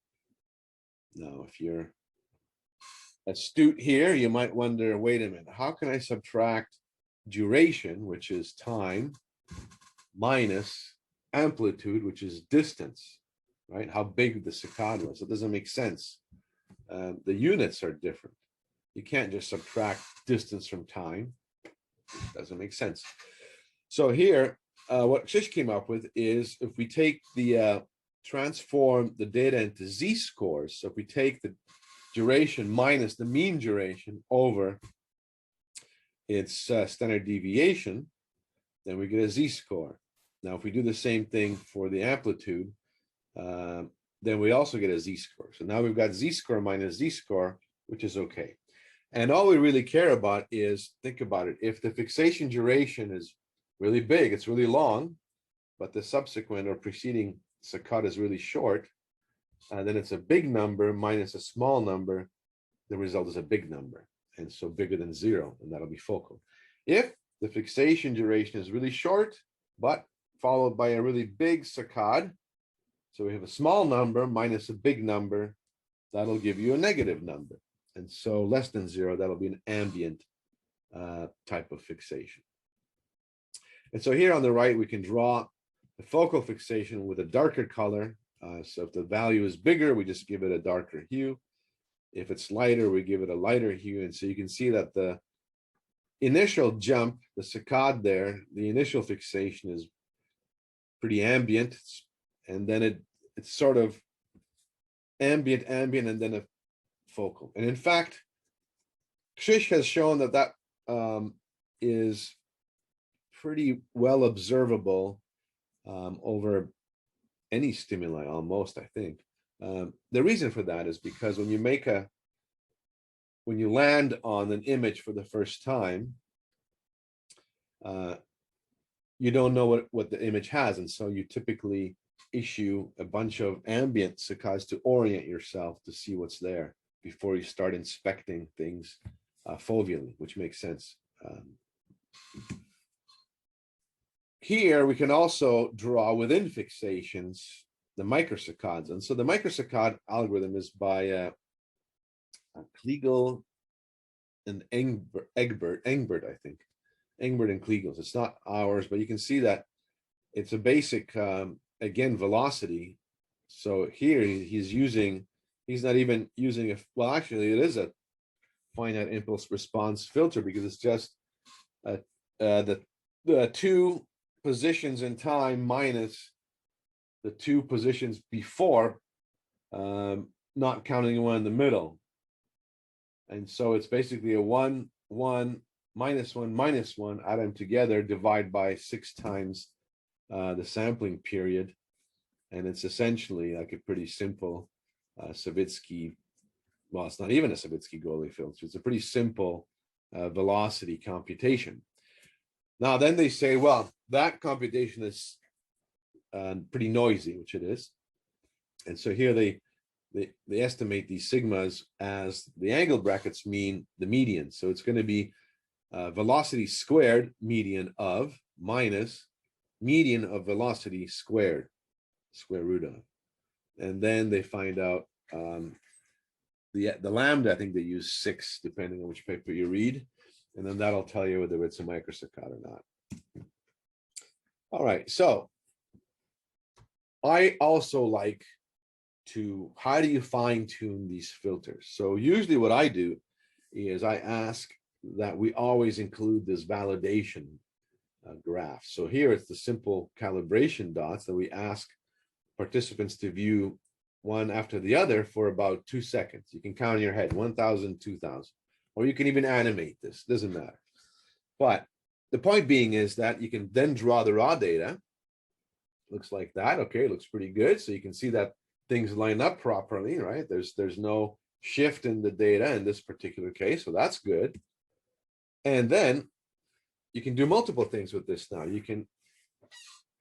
Now, if you're astute here, you might wonder, wait a minute, how can I subtract duration, which is time, minus amplitude, which is distance, right? How big the saccade was. It doesn't make sense. The units are different. You can't just subtract distance from time. It doesn't make sense. So here, what Shish came up with is if we take the transform the data into z-scores. So if we take the duration minus the mean duration over its standard deviation, then we get a z-score. Now, if we do the same thing for the amplitude, then we also get a z-score. So now we've got z-score minus z-score, which is okay. And all we really care about is, think about it, if the fixation duration is really big, it's really long, but the subsequent or preceding saccade is really short, then it's a big number minus a small number, the result is a big number, and so bigger than 0, and that'll be focal. If the fixation duration is really short, but followed by a really big saccade, so we have a small number minus a big number, that'll give you a negative number. And so less than 0, that'll be an ambient type of fixation. And so here on the right, we can draw the focal fixation with a darker color. So if the value is bigger, we just give it a darker hue. If it's lighter, we give it a lighter hue. And so you can see that the initial jump, the saccade there, the initial fixation is pretty ambient. And then it's sort of ambient, and then a focal. And in fact, Krzysz has shown that that is pretty well observable over any stimuli, almost, I think. The reason for that is because when you land on an image for the first time, you don't know what the image has, and so you typically issue a bunch of ambient saccades to orient yourself to see what's there before you start inspecting things foveally, which makes sense. Here we can also draw within fixations the microsaccades, and so the microsaccade algorithm is by Kliegel and Egbert, I think. Engbert and Kliegel. It's not ours, but you can see that it's a basic, again, velocity. So here he's not even using well, actually, it is a finite impulse response filter because it's just the two positions in time minus the two positions before, not counting the one in the middle. And so it's basically a 1, 1, minus 1, minus 1, add them together, divide by 6 times the sampling period. And it's essentially like a pretty simple Savitsky, well, it's not even a Savitsky-Golay filter. It's a pretty simple velocity computation. Now, then they say, well, that computation is pretty noisy, which it is. And so here they estimate these sigmas as the angle brackets mean the median. So it's going to be velocity squared median of minus median of velocity squared, square root of. And then they find out the lambda, I think they use 6, depending on which paper you read. And then that'll tell you whether it's a microsaccade or not. All right, so I also like to, how do you fine tune these filters? So usually what I do is I ask that we always include this validation graph. So here it's the simple calibration dots that we ask participants to view one after the other for about 2 seconds. You can count in your head, 1,000, 2,000, or you can even animate this, doesn't matter. But the point being is that you can then draw the raw data. Looks like that. Okay, looks pretty good. So you can see that things line up properly, right? There's no shift in the data in this particular case, so that's good. And then you can do multiple things with this now. You can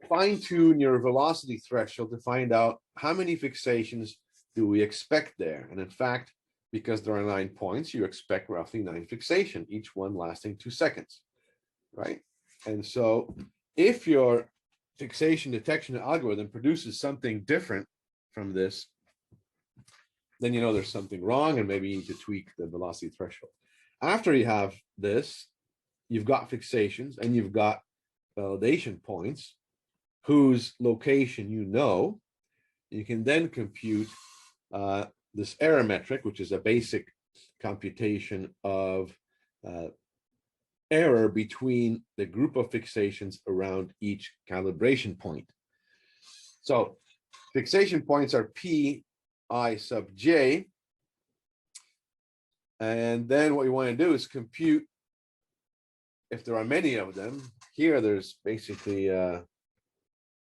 fine tune your velocity threshold to find out how many fixations do we expect there. And in fact, because there are 9 points, you expect roughly 9 fixation, each one lasting 2 seconds, right? And so if your fixation detection algorithm produces something different from this, then you know there's something wrong and maybe you need to tweak the velocity threshold. After you have this, you've got fixations and you've got validation points whose location you know. You can then compute this error metric, which is a basic computation of error between the group of fixations around each calibration point. So fixation points are Pi sub j. And then what you want to do is compute, if there are many of them. Here there's basically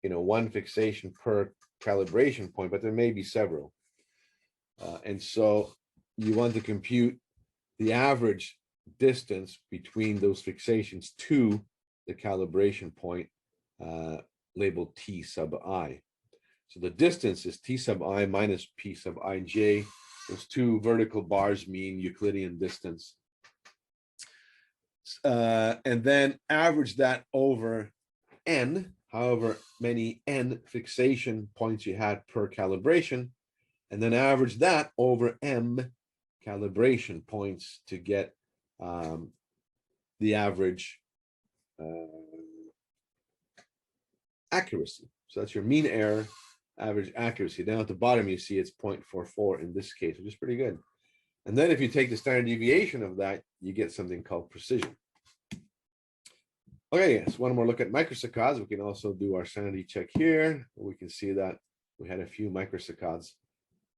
one fixation per calibration point, but there may be several. And so you want to compute the average distance between those fixations to the calibration point labeled T sub I. So the distance is T sub I minus P sub ij. Those two vertical bars mean Euclidean distance. And then average that over n, however many n fixation points you had per calibration, and then average that over m calibration points to get the average accuracy. So that's your mean error, average accuracy. Down at the bottom, you see it's 0.44 in this case, which is pretty good. And then if you take the standard deviation of that, you get something called precision. Okay, so one more look at microsaccades. We can also do our sanity check here. We can see that we had a few microsaccades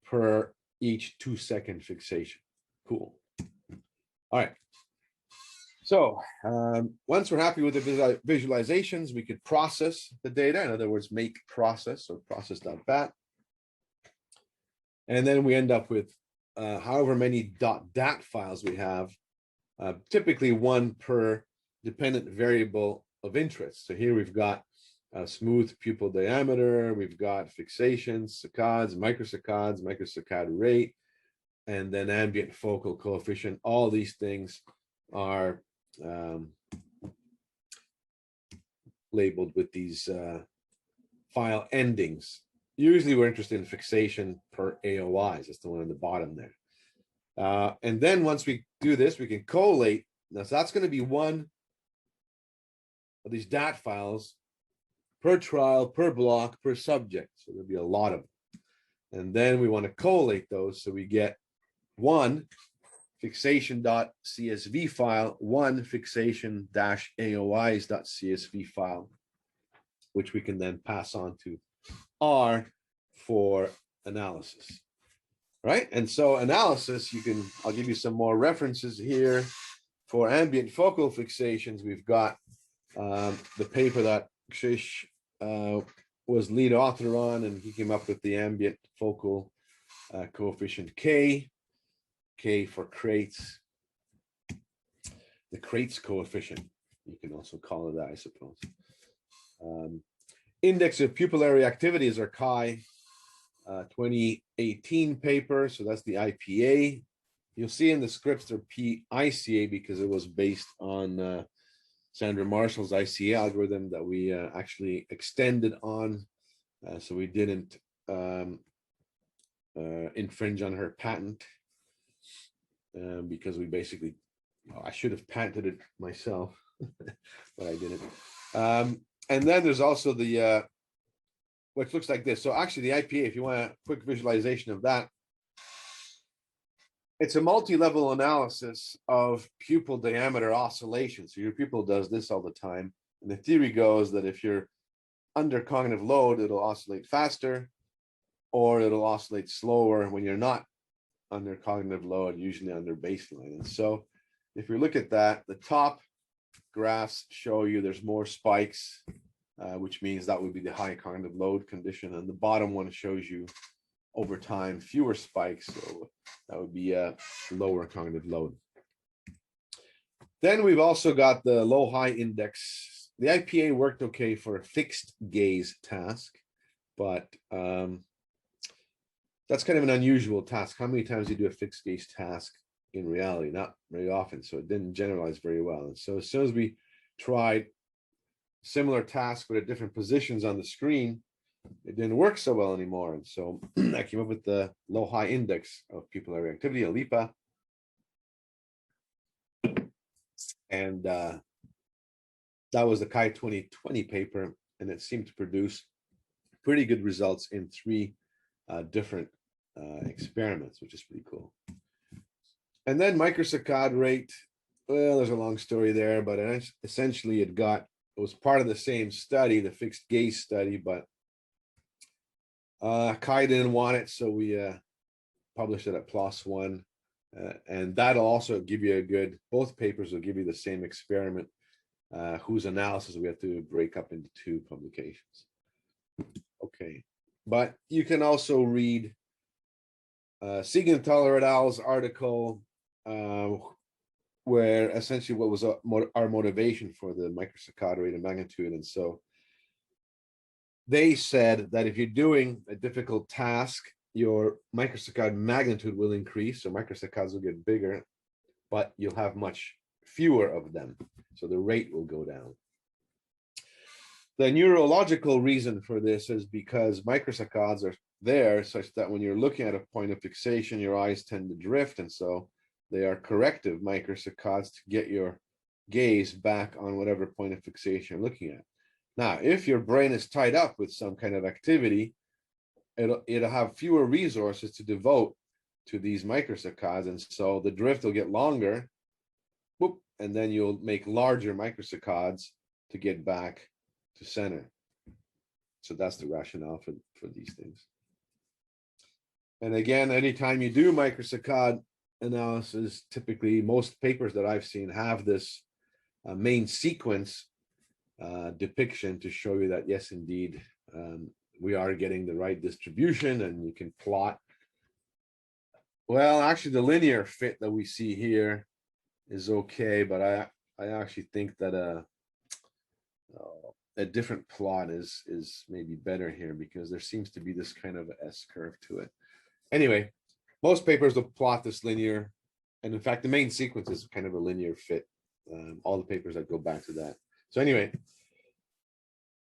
per each 2-second fixation. Cool. All right. So once we're happy with the visualizations, we could process the data. In other words, make process or process.bat. And then we end up with however many .dat files we have, typically one per dependent variable of interest. So here we've got a smooth pupil diameter, we've got fixations, saccades, microsaccade rate, and then ambient focal coefficient. All these things are labeled with these file endings. Usually we're interested in fixation per AOIs. That's the one on the bottom there. And then once we do this, we can collate. Now, so that's going to be one of these DAT files per trial, per block, per subject. So there'll be a lot of them. And then we want to collate those. So we get one fixation.csv file, one fixation-AOIs.csv file, which we can then pass on to R for analysis. Right? And so analysis, I'll give you some more references here. For ambient focal fixations, we've got the paper that Krzysz was lead author on, and he came up with the ambient focal coefficient K for crates, the crates coefficient. You can also call it that, I suppose. Index of Pupillary Activity is our Chi 2018 paper, so that's the IPA. You'll see in the scripts they're PICA because it was based on Sandra Marshall's ICA algorithm that we actually extended on, so we didn't infringe on her patent because we basically, well, I should have patented it myself, but I didn't. And then there's also the which looks like this. So actually the IPA, if you want a quick visualization of that, it's a multi-level analysis of pupil diameter oscillation. So your pupil does this all the time. And the theory goes that if you're under cognitive load, it'll oscillate faster, or it'll oscillate slower when you're not under cognitive load, usually under baseline. And so if you look at that, the top graphs show you there's more spikes, which means that would be the high cognitive load condition. And the bottom one shows you over time fewer spikes, so that would be a lower cognitive load. Then we've also got the low-high index. The IPA worked okay for a fixed gaze task, but that's kind of an unusual task. How many times do you do a fixed gaze task in reality? Not very often, so it didn't generalize very well. And so as soon as we tried similar tasks but at different positions on the screen, it didn't work so well anymore. And so I came up with the low-high index of pupillary activity, a LIPA. And that was the Chi 2020 paper, and it seemed to produce pretty good results in 3 different experiments, which is pretty cool. And then microsaccade rate, well, there's a long story there, but essentially it was part of the same study, the fixed gaze study, but Chi didn't want it, so we published it at PLOS One, and that'll also give you a good, both papers will give you the same experiment, whose analysis we have to break up into 2 publications. Okay, but you can also read Siegenthaler et al.'s article, where essentially what was our motivation for the microsaccade rate and magnitude. And so they said that if you're doing a difficult task, your microsaccade magnitude will increase, so microsaccades will get bigger, but you'll have much fewer of them, so the rate will go down. The neurological reason for this is because microsaccades are there such that when you're looking at a point of fixation, your eyes tend to drift, and so they are corrective microsaccades to get your gaze back on whatever point of fixation you're looking at. Now, if your brain is tied up with some kind of activity, it'll have fewer resources to devote to these microsaccades, and so the drift will get longer, whoop, and then you'll make larger microsaccades to get back to center. So that's the rationale for these things. And again, anytime you do microsaccade analysis, typically most papers that I've seen have this main sequence depiction to show you that, yes, indeed, we are getting the right distribution, and you can plot. Well, actually, the linear fit that we see here is okay, but I actually think that a different plot is maybe better here, because there seems to be this kind of S curve to it. Anyway, most papers will plot this linear, and in fact, the main sequence is kind of a linear fit. All the papers that go back to that. So anyway,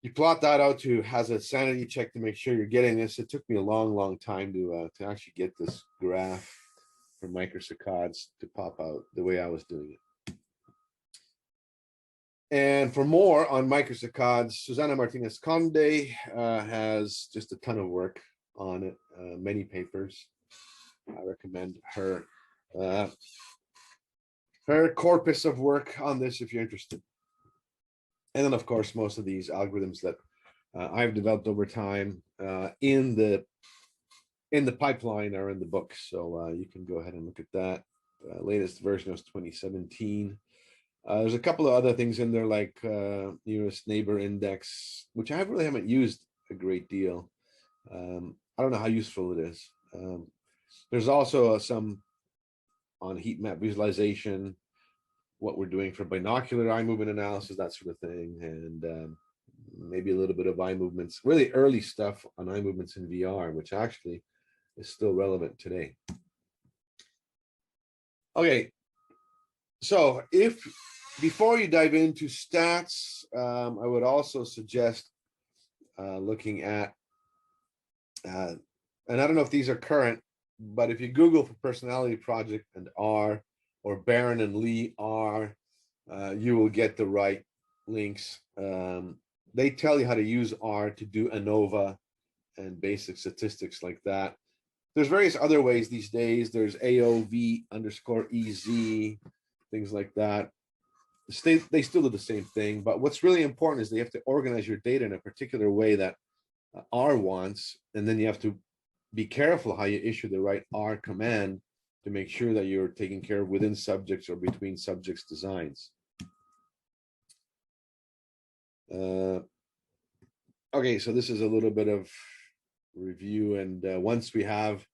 you plot that out to has a sanity check to make sure you're getting this. It took me a long time to actually get this graph for microsaccades to pop out the way I was doing it. And for more on microsaccades, Susana Martinez Conde has just a ton of work on it, many papers. I recommend her her corpus of work on this if you're interested. And then, of course, most of these algorithms that I've developed over time in the pipeline are in the book, so you can go ahead and look at that. Latest version was 2017. There's a couple of other things in there, like nearest neighbor index, which I really haven't used a great deal. I don't know how useful it is. There's also some on heat map visualization, what we're doing for binocular eye movement analysis, that sort of thing, and maybe a little bit of eye movements, really early stuff on eye movements in VR, which actually is still relevant today. Okay, so if before you dive into stats, I would also suggest looking at, and I don't know if these are current, but if you Google for personality project and R, or Barron and Lee R, you will get the right links. They tell you how to use R to do ANOVA and basic statistics like that. There's various other ways these days. There's AOV_EZ, things like that. They still do the same thing, but what's really important is they have to organize your data in a particular way that R wants, and then you have to be careful how you issue the right R command to make sure that you're taking care of within subjects or between subjects designs. Okay, so this is a little bit of review, and once we have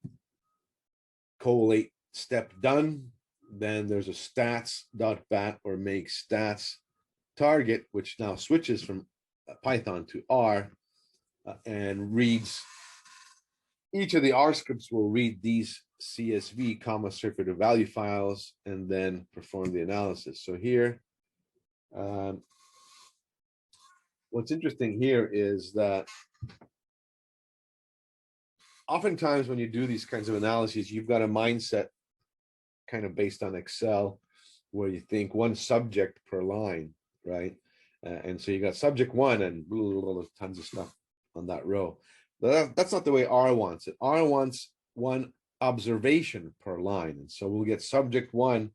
collate step done, then there's a stats.bat or make stats target, which now switches from Python to R and reads. Each of the R scripts will read these CSV, comma, separative value files, and then perform the analysis. So here, what's interesting here is that oftentimes when you do these kinds of analyses, you've got a mindset kind of based on Excel, where you think one subject per line, right? And so you got subject one and tons of stuff on that row. But that's not the way R wants it. R wants one observation per line. And so we'll get subject one,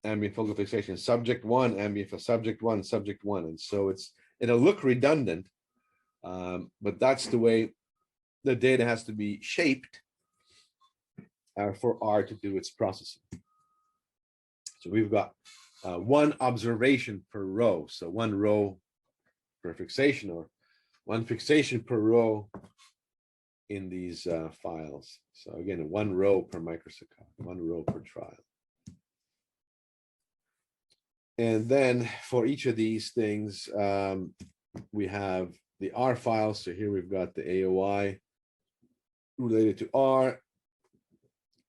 ambient focal fixation, subject one, ambient for subject one, subject one. And so it'll look redundant, but that's the way the data has to be shaped for R to do its processing. So we've got one observation per row. So one row per fixation, or one fixation per row in these files. So again, one row per microsaccade, one row per trial. And then for each of these things, we have the R files. So here we've got the AOI related to R.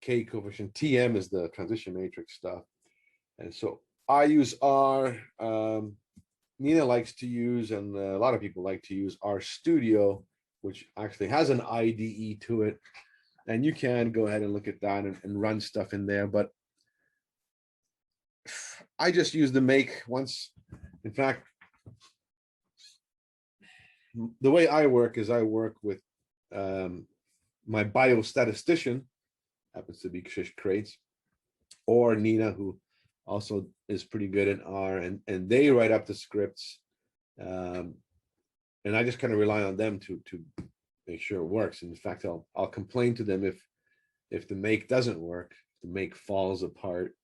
K coefficient TM is the transition matrix stuff. And so I use R. Nina likes to use, and a lot of people like to use R Studio, which actually has an IDE to it. And you can go ahead and look at that and run stuff in there. But I just use the make once. In fact, the way I work is I work with my biostatistician, happens to be Kshish Crates, or Nina, who also is pretty good in R, and they write up the scripts, and I just kind of rely on them to make sure it works. And in fact, I'll complain to them if the make doesn't work, if the make falls apart,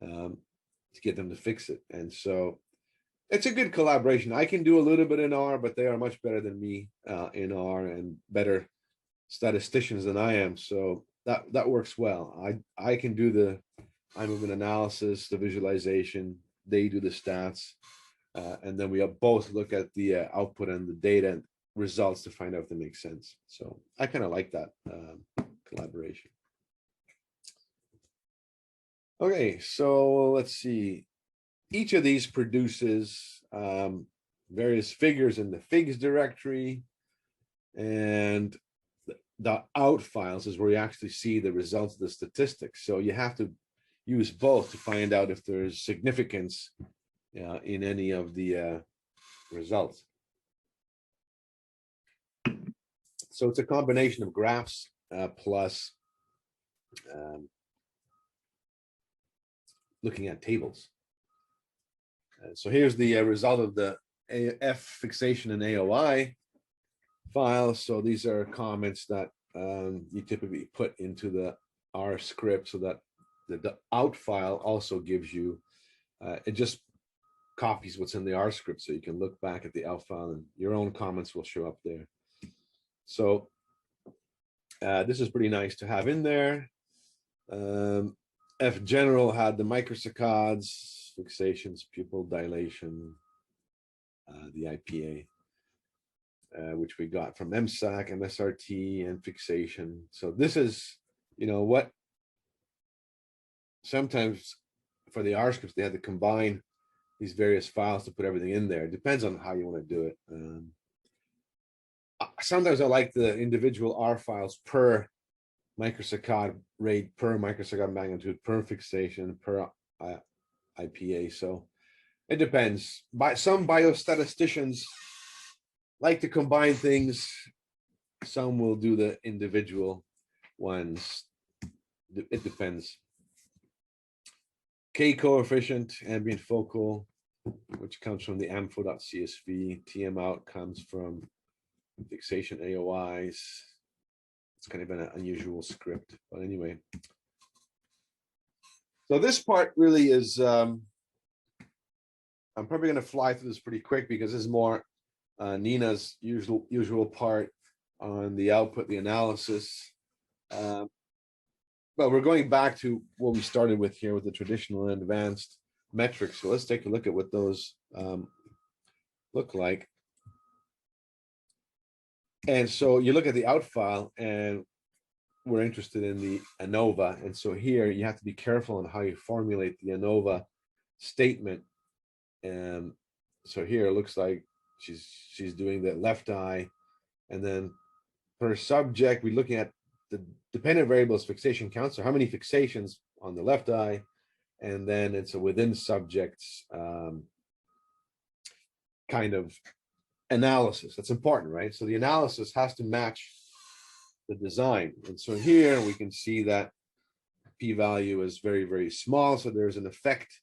to get them to fix it. And so it's a good collaboration. I can do a little bit in R, but they are much better than me in R, and better statisticians than I am. So that works well. I can do the eye movement analysis, the visualization, they do the stats, and then we both look at the output and the data and results to find out if they make sense. So I kind of like that collaboration. Okay, so let's see. Each of these produces various figures in the figs directory, and the out files is where you actually see the results of the statistics. So you have to use both to find out if there's significance in any of the results. So it's a combination of graphs plus looking at tables. So here's the result of the F fixation and AOI files. So these are comments that you typically put into the R script, so that the out file also gives you, it just copies what's in the R script, so you can look back at the out file and your own comments will show up there. So This is pretty nice to have in there. F general had the microsaccades, fixations, pupil dilation, the IPA, which we got from MSAC, MSRT, and fixation. So this is, what sometimes for the R scripts, they had to combine these various files to put everything in there. It depends on how you want to do it. Sometimes I like the individual R files per microsaccade rate, per microsaccade magnitude, per fixation, per IPA. So it depends. Some biostatisticians like to combine things. Some will do the individual ones. It depends. K coefficient, ambient focal, which comes from the amfo.csv. TM out comes from fixation AOIs. It's kind of an unusual script, but anyway. So this part really is, I'm probably going to fly through this pretty quick because this is more Nina's usual part on the output, the analysis. But we're going back to what we started with here with the traditional and advanced metrics. So let's take a look at what those look like. And so you look at the out file and we're interested in the ANOVA. And so here you have to be careful on how you formulate the ANOVA statement. And so here it looks like she's doing the left eye. And then per subject, we're looking at the dependent variables fixation count. So how many fixations on the left eye? And then it's a within subjects kind of analysis. That's important, right? So the analysis has to match the design. And so here we can see that p-value is very, very small. So there's an effect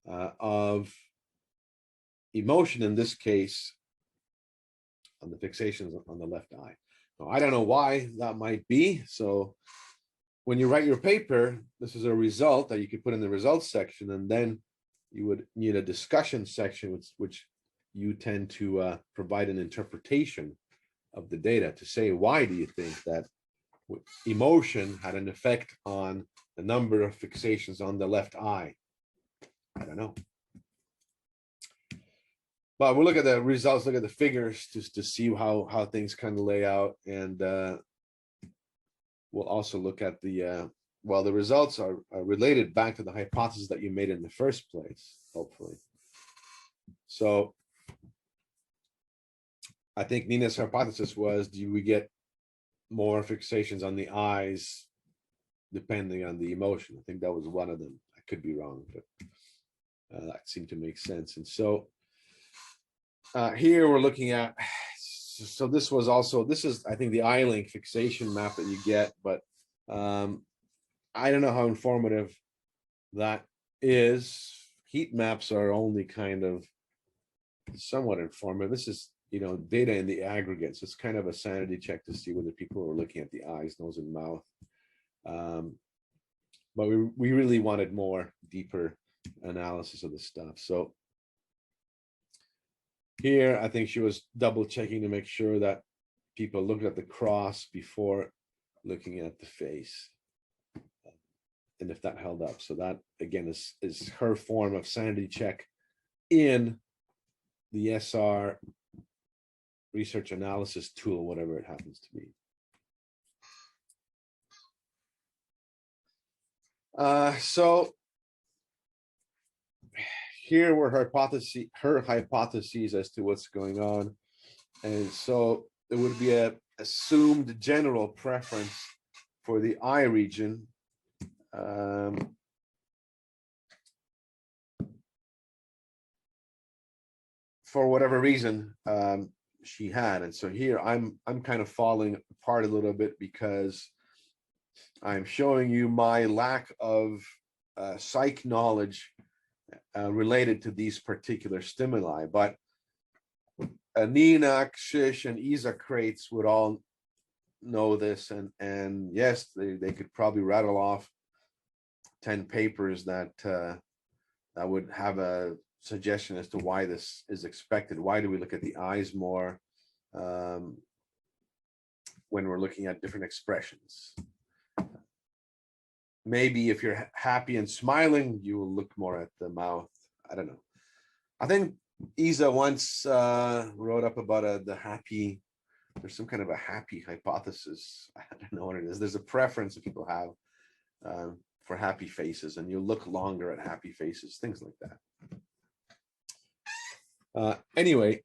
of emotion in this case on the fixations on the left eye. Now, I don't know why that might be. So when you write your paper, this is a result that you could put in the results section, and then you would need a discussion section, which you tend to provide an interpretation of the data to say, why do you think that emotion had an effect on the number of fixations on the left eye? I don't know. But we'll look at the results, look at the figures just to see how things kind of lay out. And we'll also look at the, well, the results are related back to the hypothesis that you made in the first place, hopefully. So I think Nina's hypothesis was, do we get more fixations on the eyes depending on the emotion? I think that was one of them. I could be wrong, but that seemed to make sense. And so here we're looking at, so this was also, this is, I think, the eye link fixation map that you get, but I don't know how informative that is. Heat maps are only kind of somewhat informative. This is, data in the aggregate. So it's kind of a sanity check to see whether people are looking at the eyes, nose, and mouth. But we really wanted more deeper analysis of the stuff. So here, I think she was double checking to make sure that people looked at the cross before looking at the face, and if that held up. So that, again, is her form of sanity check in the SR research analysis tool, whatever it happens to be. So here were her hypotheses as to what's going on. And so there would be a assumed general preference for the eye region. For whatever reason she had. And so here I'm kind of falling apart a little bit because I'm showing you my lack of psych knowledge related to these particular stimuli. But Nina, Kshish, and Isa Krates would all know this, and yes, they could probably rattle off 10 papers that that would have a suggestion as to why this is expected. Why do we look at the eyes more? when we're looking at different expressions. Maybe if you're happy and smiling, you will look more at the mouth. I don't know. I think Isa once wrote up about the happy, there's some kind of a happy hypothesis. I don't know what it is. There's a preference that people have for happy faces, and you look longer at happy faces, things like that. Anyway,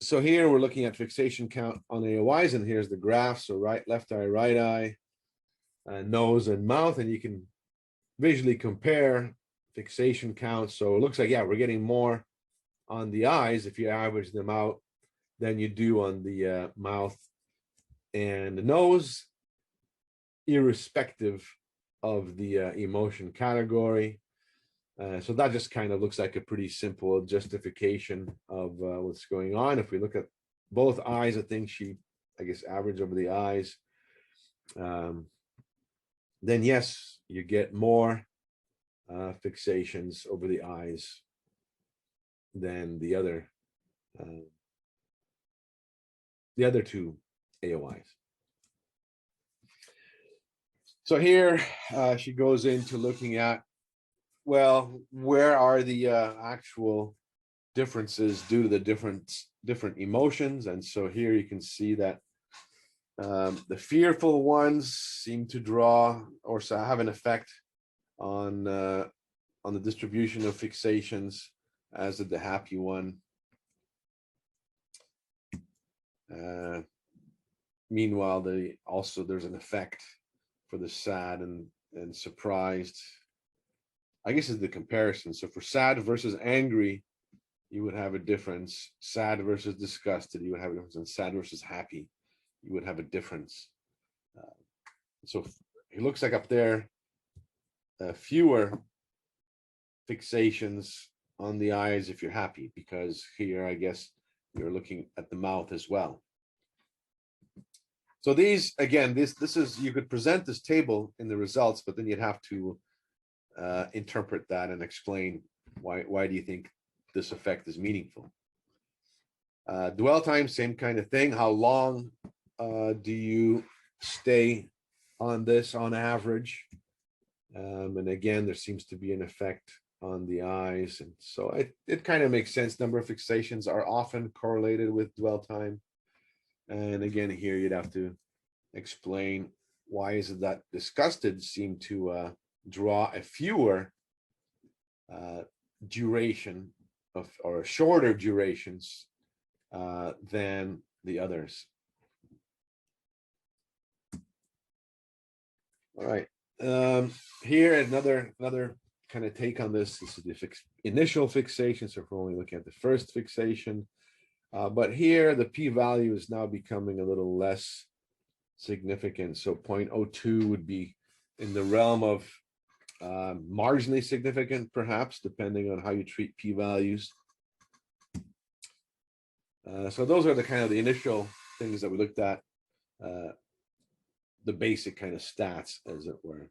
so here we're looking at fixation count on AOIs, and here's the graph. So left eye, right eye, nose and mouth, and you can visually compare fixation counts. So it looks like, yeah, we're getting more on the eyes if you average them out than you do on the mouth and the nose, irrespective of the emotion category. So that just kind of looks like a pretty simple justification of what's going on. If we look at both eyes, I think I guess, average over the eyes. Then yes, you get more fixations over the eyes than the other two AOIs. So here she goes into looking at, well, where are the actual differences due to the different emotions? And so here you can see that the fearful ones seem to draw or have an effect on the distribution of fixations, as did the happy one. Meanwhile, there's an effect for the sad and surprised. I guess is the comparison. So for sad versus angry, you would have a difference. Sad versus disgusted, you would have a difference. And sad versus happy, you would have a difference. So it looks like up there, fewer fixations on the eyes if you're happy, because here, I guess, you're looking at the mouth as well. So these, again, this is, you could present this table in the results, but then you'd have to interpret that and explain why do you think this effect is meaningful. Dwell time, same kind of thing. How long do you stay on this on average? And again, there seems to be an effect on the eyes, and so it kind of makes sense. Number of fixations are often correlated with dwell time. And again, here you'd have to explain why is it that disgusted seem to draw a fewer duration of, or shorter durations than the others. All right, here another kind of take on this. This is the initial fixation, so if we're only looking at the first fixation. But here the p-value is now becoming a little less significant. So 0.02 would be in the realm of marginally significant, perhaps, depending on how you treat p-values. So those are the kind of the initial things that we looked at, the basic kind of stats, as it were.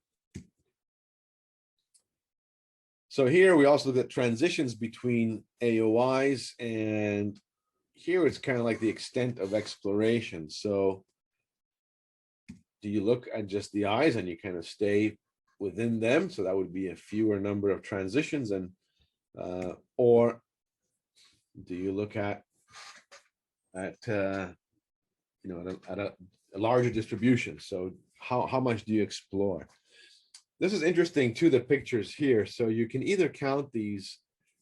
So here we also look at transitions between AOIs, and here it's kind of like the extent of exploration. So do you look at just the eyes and you kind of stay within them? So that would be a fewer number of transitions, and or do you look at a larger distribution? So how much do you explore? This is interesting too, the pictures here. So you can either count these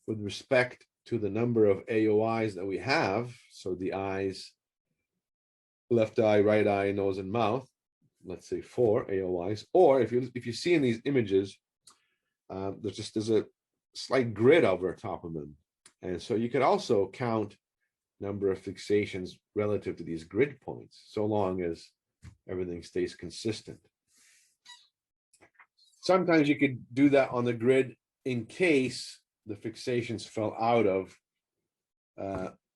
with respect to the number of AOIs that we have. So the eyes, left eye, right eye, nose, and mouth. Let's say 4 AOIs. Or if you see in these images, there's a slight grid over top of them, and so you could also count number of fixations relative to these grid points, so long as everything stays consistent. Sometimes you could do that on the grid in case the fixations fell out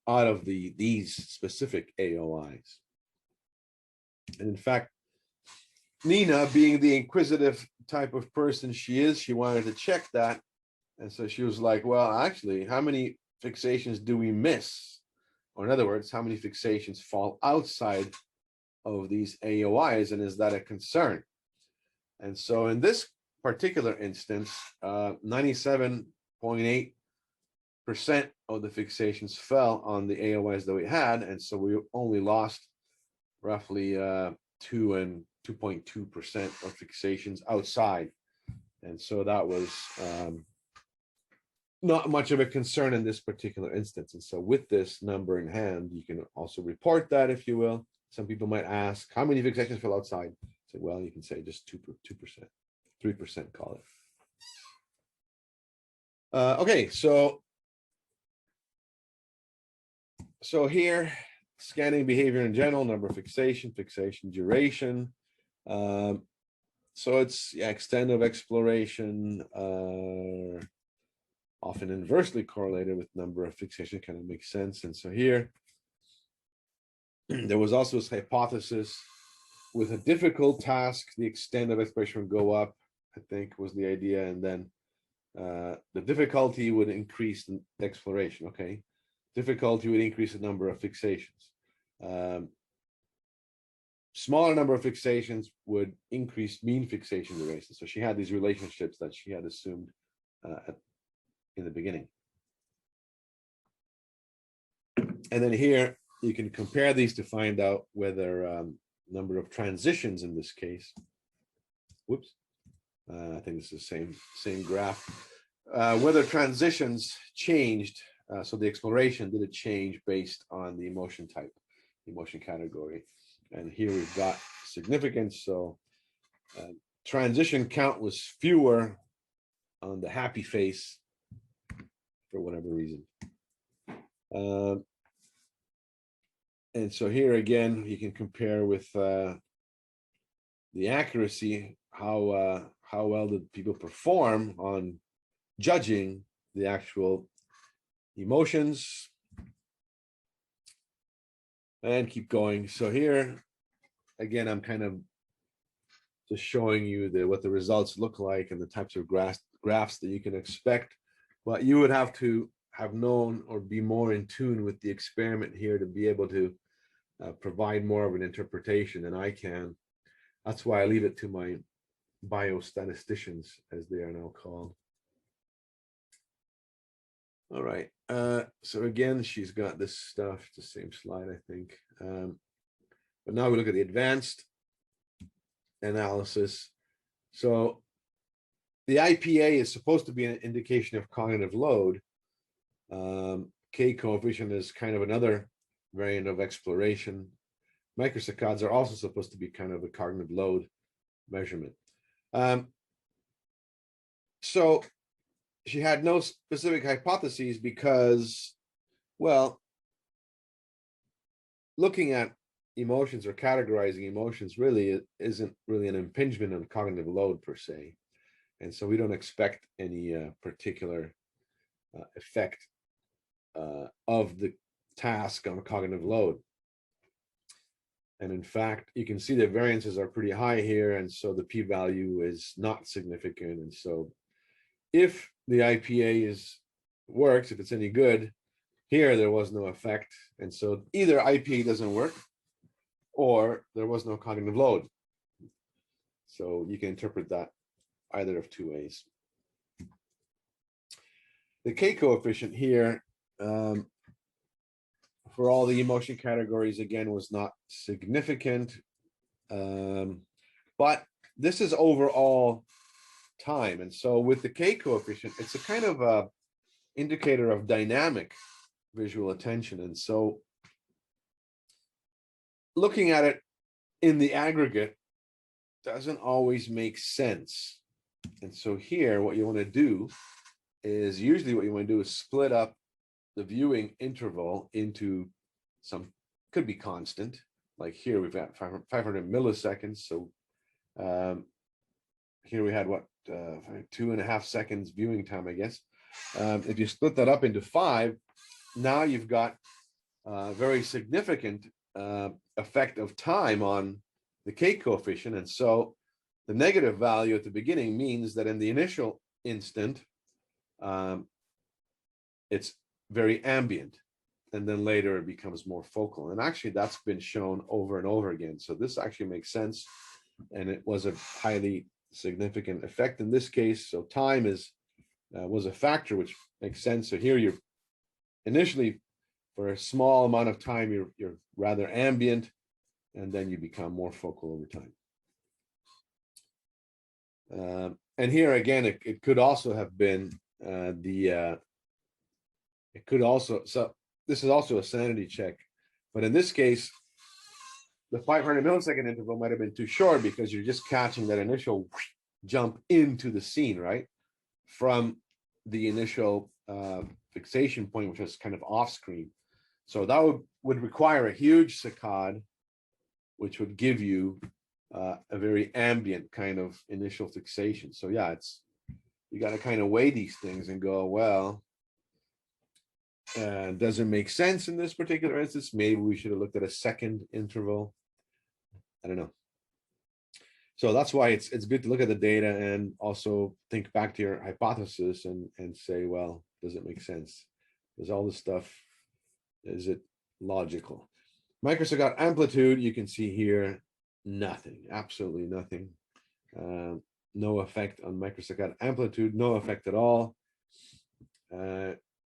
of these specific AOIs. And in fact, Nina, being the inquisitive type of person she is, she wanted to check that. And so she was like, well, actually, how many fixations do we miss? Or in other words, how many fixations fall outside of these AOIs, and is that a concern? And so in this particular instance, 97.8% of the fixations fell on the AOIs that we had, and so we only lost roughly 2 and 2.2% of fixations outside. And so that was not much of a concern in this particular instance. And so with this number in hand, you can also report that, if you will. Some people might ask, how many fixations fell outside? So, well, you can say just 2%, 3%, call it. Okay, so here, scanning behavior in general, number of fixation duration. So it's extent of exploration, often inversely correlated with number of fixation, kind of makes sense. And so here, there was also this hypothesis with a difficult task, the extent of exploration would go up, I think was the idea, and then the difficulty would increase the exploration. Okay, difficulty would increase the number of fixations. Smaller number of fixations would increase mean fixation duration. So she had these relationships that she had assumed in the beginning. And then here you can compare these to find out whether number of transitions in this case. Whoops. I think it's the same graph. Whether transitions changed, so the exploration, did it change based on the emotion type, emotion category? And here we've got significance. So transition count was fewer on the happy face for whatever reason. And so here again, you can compare with the accuracy, how well did people perform on judging the actual emotions, and keep going. So here again, I'm kind of just showing you what the results look like and the types of graphs that you can expect, but you would have to have known or be more in tune with the experiment here to be able to provide more of an interpretation than I can. That's why I leave it to my biostatisticians, as they are now called. All right, so again, she's got this stuff, the same slide, I think. But now we look at the advanced analysis. So the IPA is supposed to be an indication of cognitive load. K coefficient is kind of another variant of exploration. Microsaccades are also supposed to be kind of a cognitive load measurement. So she had no specific hypotheses because, well, looking at emotions or categorizing emotions really isn't really an impingement on cognitive load per se. And so we don't expect any particular effect of the task on cognitive load. And in fact, you can see the variances are pretty high here, and so the p-value is not significant. And so if the IPA works, if it's any good, here there was no effect. And so either IPA doesn't work or there was no cognitive load. So you can interpret that either of two ways. The K coefficient here, for all the emotion categories, again, was not significant. But this is overall time. And so with the K coefficient, it's a kind of a indicator of dynamic visual attention. And so looking at it in the aggregate doesn't always make sense. And so here, what you want to do is split up the viewing interval into some, could be constant. Like here we've got 500 milliseconds. So here we had what, 2.5 seconds viewing time, I guess. If you split that up into 5, now you've got a very significant effect of time on the K coefficient. And so the negative value at the beginning means that in the initial instant, it's very ambient. and then later it becomes more focal. And actually that's been shown over and over again. So this actually makes sense. And it was a highly significant effect in this case. So time was a factor, which makes sense. So here you're initially, for a small amount of time, you're rather ambient, and then you become more focal over time. And here again, it could also have been it could also, so this is also a sanity check, but in this case, the 500 millisecond interval might have been too short because you're just catching that initial jump into the scene, right? From the initial fixation point, which was kind of off screen. So that would require a huge saccade, which would give you a very ambient kind of initial fixation. So yeah, you got to kind of weigh these things and go, well, does it make sense in this particular instance? Maybe we should have looked at a second interval. I don't know. So that's why it's good to look at the data and also think back to your hypothesis and say, well, does it make sense? Does all this stuff, is it logical? Microsaccade amplitude, you can see here, nothing, absolutely nothing. No effect on microsaccade amplitude, no effect at all.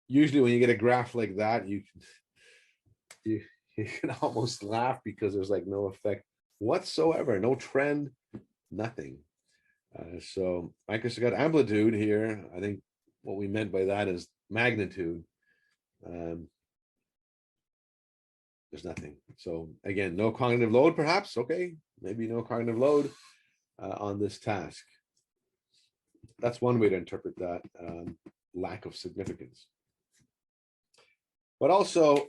Usually when you get a graph like that, you can almost laugh because there's like no effect whatsoever, no trend, nothing. So microsaccade amplitude here, I think what we meant by that is magnitude. There's nothing. So again, no cognitive load, perhaps. Okay, maybe no cognitive load on this task. That's one way to interpret that lack of significance. But also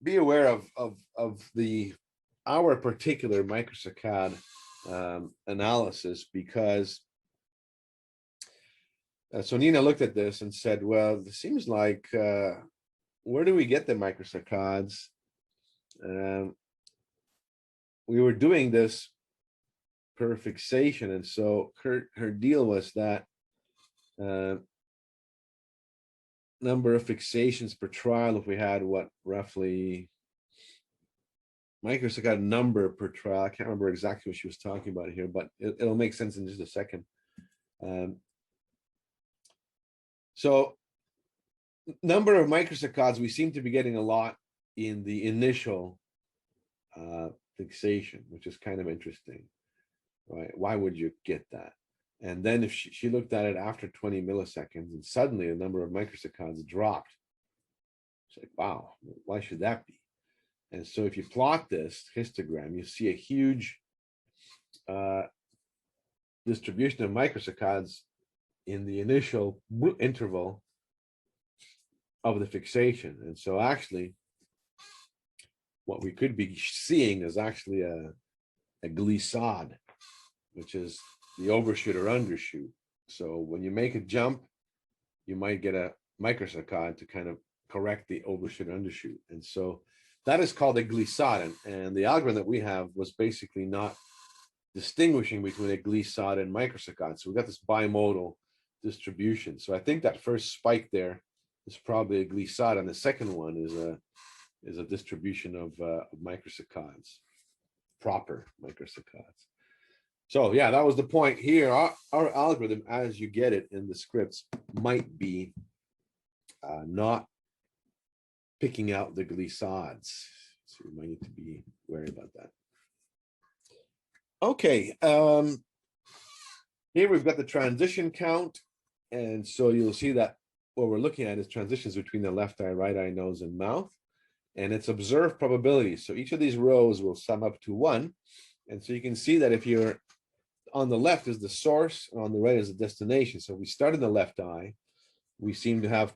be aware of our particular microsaccade analysis, because so Nina looked at this and said, well, it seems like where do we get the microsaccades? We were doing this per fixation, and so her deal was that number of fixations per trial, if we had what, roughly microsaccade number per trial. I can't remember exactly what she was talking about here, but it'll make sense in just a second. So number of microsaccades, we seem to be getting a lot in the initial fixation, which is kind of interesting, right? Why would you get that? And then if she looked at it after 20 milliseconds, and suddenly the number of microsaccades dropped. It's like, wow, why should that be? And so if you plot this histogram, you see a huge distribution of microsaccades in the initial interval of the fixation. And so actually, what we could be seeing is actually a glissade, which is the overshoot or undershoot. So when you make a jump, you might get a microsaccade to kind of correct the overshoot undershoot. And so that is called a glissade. And the algorithm that we have was basically not distinguishing between a glissade and microsaccade. So we got this bimodal distribution. So I think that first spike there is probably a glissade, and the second one is a distribution of microsaccades, proper microsaccades. So yeah, that was the point here. Our algorithm, as you get it in the scripts, might be not picking out the glissades. So we might need to be wary about that. Okay, here we've got the transition count. And so you'll see that what we're looking at is transitions between the left eye, right eye, nose, and mouth. And it's observed probability. So each of these rows will sum up to 1. And so you can see that if you're on the left is the source, and on the right is the destination. So if we start in the left eye, we seem to have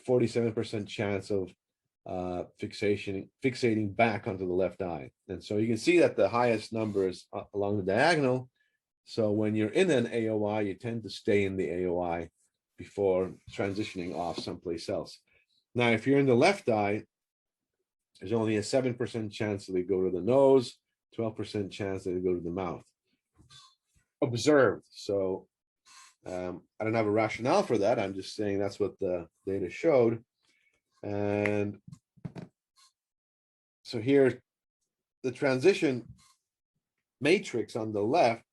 47% chance of fixating back onto the left eye. And so you can see that the highest number is along the diagonal. So when you're in an AOI, you tend to stay in the AOI before transitioning off someplace else. Now, if you're in the left eye, there's only a 7% chance that they go to the nose, 12% chance that they go to the mouth. Observed. So I don't have a rationale for that. I'm just saying that's what the data showed. And so here, the transition matrix on the left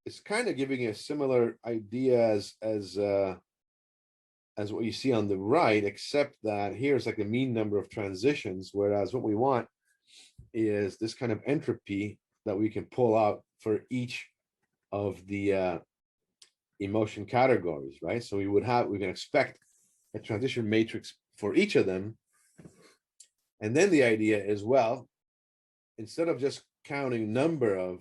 is kind of giving a similar idea as what you see on the right, except that here's like a mean number of transitions, whereas what we want is this kind of entropy that we can pull out for each of the emotion categories, right? So we can expect a transition matrix for each of them. And then the idea is, well, instead of just counting number of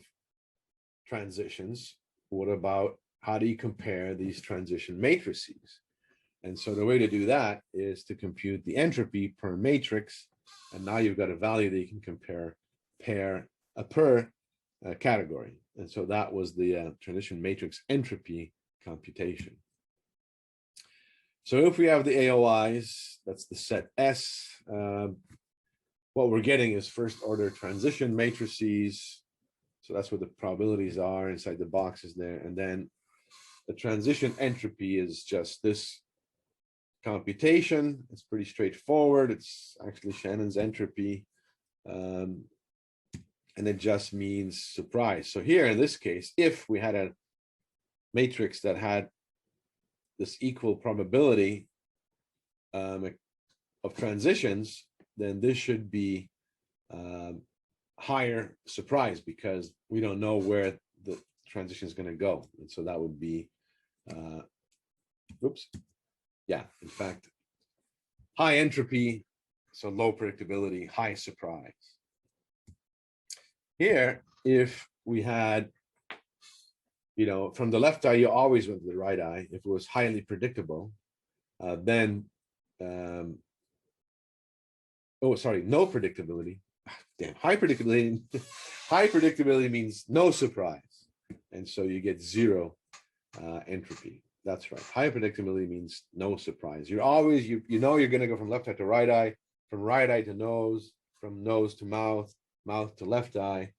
transitions, what about how do you compare these transition matrices? And so the way to do that is to compute the entropy per matrix. And now you've got a value that you can compare per category. And so that was the transition matrix entropy computation. So if we have the AOIs, that's the set S, what we're getting is first order transition matrices. So that's what the probabilities are inside the boxes there. And then the transition entropy is just this computation. It's pretty straightforward. It's actually Shannon's entropy. And it just means surprise. So here in this case, if we had a matrix that had this equal probability of transitions, then this should be higher surprise because we don't know where the transition is going to go. And so that would be, yeah, in fact, high entropy, so low predictability, high surprise. Here, if we had, from the left eye, you always went to the right eye. If it was highly predictable, then, no predictability. Damn, high predictability. High predictability means no surprise. And so you get zero entropy. That's right. High predictability means no surprise. You're always, you're going to go from left eye to right eye, from right eye to nose, from nose to mouth, mouth to left eye.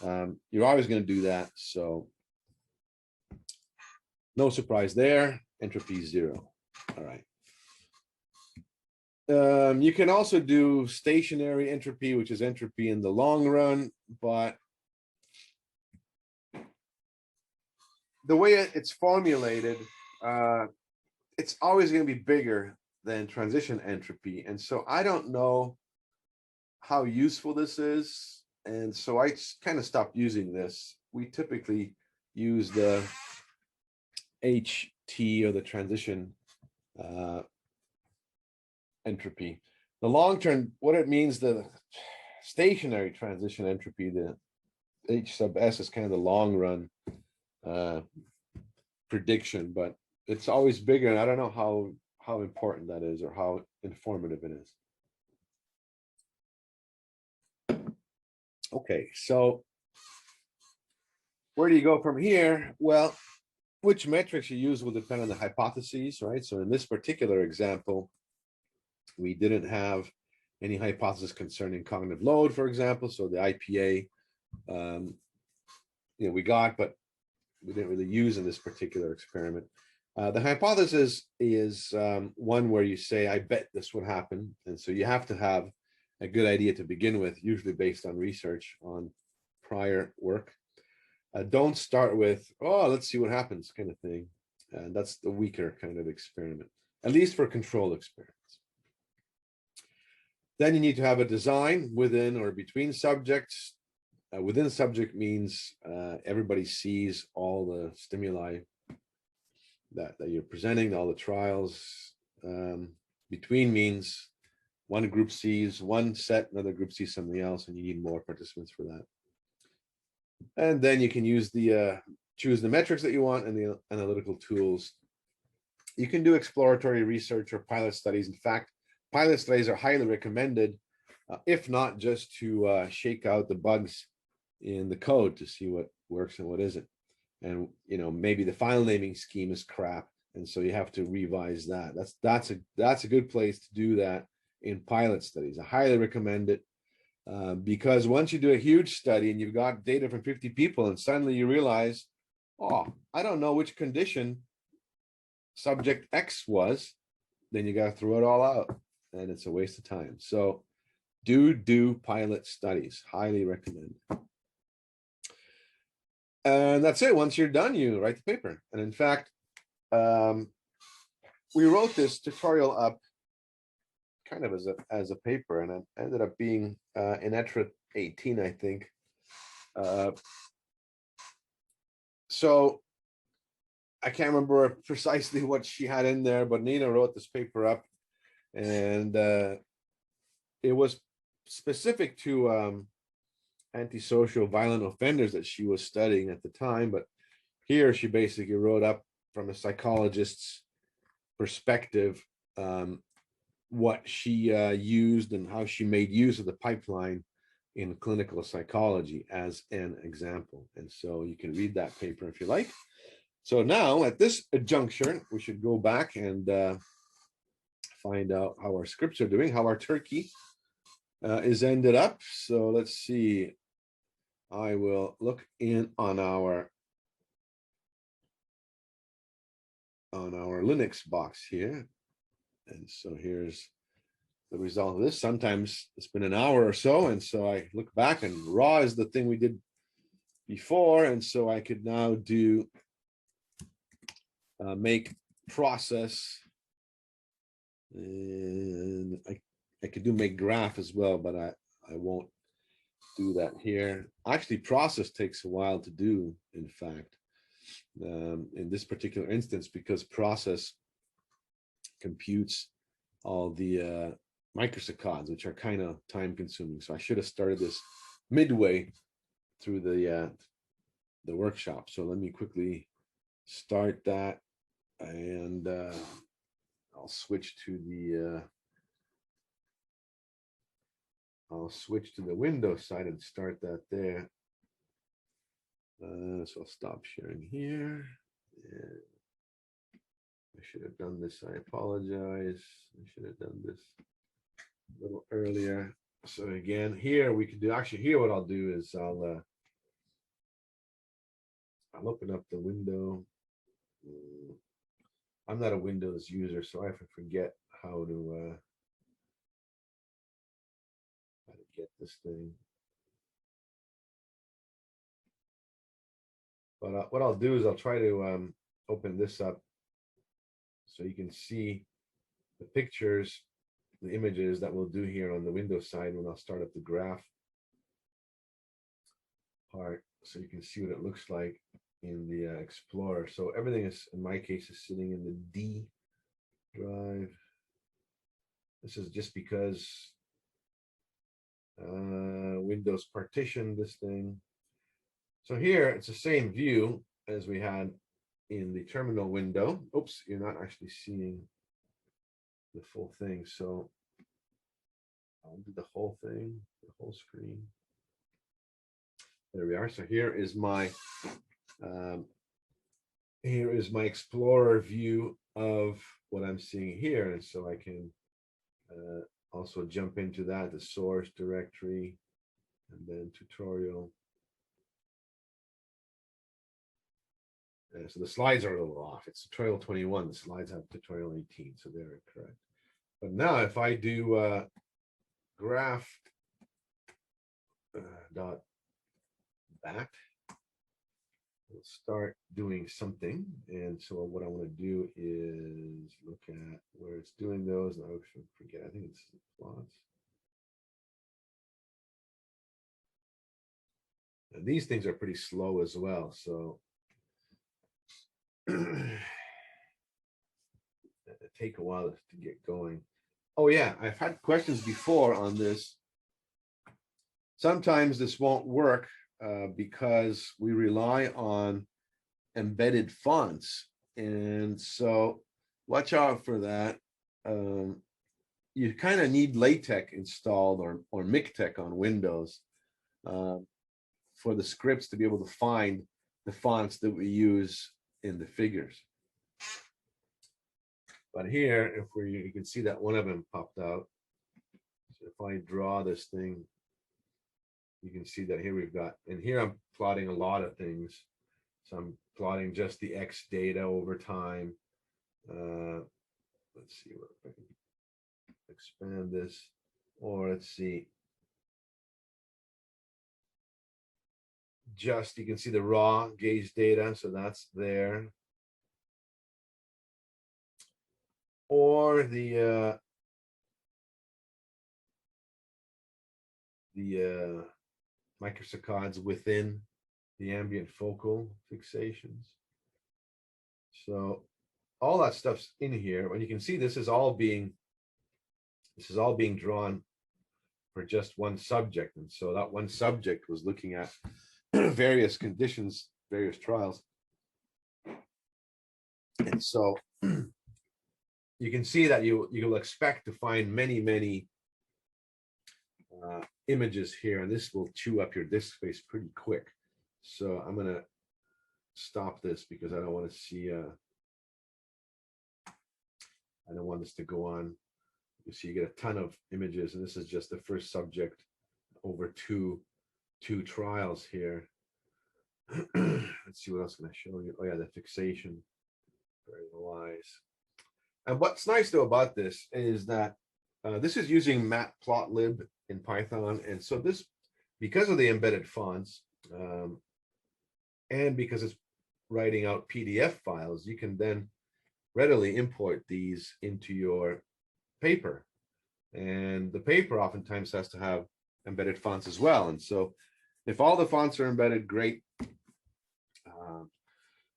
You're always going to do that. So no surprise there. Entropy zero. All right. You can also do stationary entropy, which is entropy in the long run, but the way it's formulated, it's always going to be bigger than transition entropy. And so I don't know how useful this is. And so I kind of stopped using this. We typically use the HT or the transition entropy. The long term, what it means, the stationary transition entropy, the H sub S is kind of the long run prediction, but it's always bigger. And I don't know how important that is or how informative it is. Okay, so where do you go from here? Well, which metrics you use will depend on the hypotheses, right? So in this particular example, we didn't have any hypothesis concerning cognitive load, for example. So the IPA, we got, but we didn't really use in this particular experiment. The hypothesis is one where you say, I bet this would happen. And so you have to have a good idea to begin with, usually based on research on prior work. Don't start with, oh, let's see what happens kind of thing. And that's the weaker kind of experiment, at least for control experiments. Then you need to have a design within or between subjects. Within subject means everybody sees all the stimuli that you're presenting, all the trials. Between means one group sees one set, another group sees something else, and you need more participants for that. And then you can use choose the metrics that you want and the analytical tools. You can do exploratory research or pilot studies. In fact, pilot studies are highly recommended, if not just to shake out the bugs in the code to see what works and what isn't. And maybe the file naming scheme is crap, and so you have to revise that. That's a good place to do that in pilot studies. I highly recommend it because once you do a huge study and you've got data from 50 people, and suddenly you realize, oh, I don't know which condition subject X was, then you got to throw it all out, and it's a waste of time. So do pilot studies. Highly recommend. And that's it. Once you're done, you write the paper. And in fact, we wrote this tutorial up kind of as a paper, and it ended up being in ETRA 18, I think. So I can't remember precisely what she had in there, but Nina wrote this paper up, and it was specific to antisocial violent offenders that she was studying at the time. But here she basically wrote up from a psychologist's perspective what she used and how she made use of the pipeline in clinical psychology as an example. And so you can read that paper if you like. So now at this juncture, we should go back and find out how our scripts are doing, how our turkey is ended up. So let's see. I will look in on our Linux box here. And so here's the result of this. Sometimes it's been an hour or so, and so I look back, and raw is the thing we did before, and so I could now do make process, and I could do make graph as well, but I won't do that here. Actually, process takes a while to do, in fact, in this particular instance, because process computes all the microsaccades, which are kind of time consuming. So I should have started this midway through the workshop. So let me quickly start that, and I'll switch to the Windows side and start that there. So I'll stop sharing here. Yeah. I should have done this. I apologize. I should have done this a little earlier. So again, here we can do, actually here what I'll do is I'll open up the window. I'm not a Windows user, so I forget how to get this thing. But what I'll do is I'll try to open this up so you can see the pictures, the images that we'll do here on the Windows side when I'll start up the graph part, so you can see what it looks like in the Explorer. So everything is, in my case, is sitting in the D drive. This is just because Windows partitioned this thing. So here it's the same view as we had in the terminal window. Oops, you're not actually seeing the full thing. So I'll do the whole thing, the whole screen. There we are. So here is my Explorer view of what I'm seeing here, and so I can also jump into that, the source directory, and then tutorial. So the slides are a little off. It's tutorial 21. The slides have tutorial 18, so they're correct. But now if I do graph dot back, we'll start doing something. And so what I want to do is look at where it's doing those. And I should forget, I think it's plots. And these things are pretty slow as well. So it take a while to get going. Oh yeah, I've had questions before on this. Sometimes this won't work because we rely on embedded fonts, and so watch out for that. You kind of need LaTeX installed or MikTeX on Windows for the scripts to be able to find the fonts that we use in the figures. But here, if you can see that one of them popped out. So if I draw this thing, you can see that here we've got, and here I'm plotting a lot of things. So I'm plotting just the X data over time. Let's see what I can expand this, or let's see. Just you can see the raw gauge data, so that's there. Or the microsaccades within the ambient focal fixations. So all that stuff's in here. And you can see this is all being drawn for just one subject. And so that one subject was looking at various conditions, various trials. And so you can see that you'll expect to find many images here, and this will chew up your disk space pretty quick. So I'm going to stop this because I don't want to see I don't want this to go on. You see, you get a ton of images, and this is just the first subject over two trials here. Let's see what else can I show you. Oh yeah, the fixation for AOIs. And what's nice though about this is that this is using matplotlib in Python, and so this, because of the embedded fonts, and because it's writing out PDF files, you can then readily import these into your paper. And the paper oftentimes has to have embedded fonts as well. And so if all the fonts are embedded, great.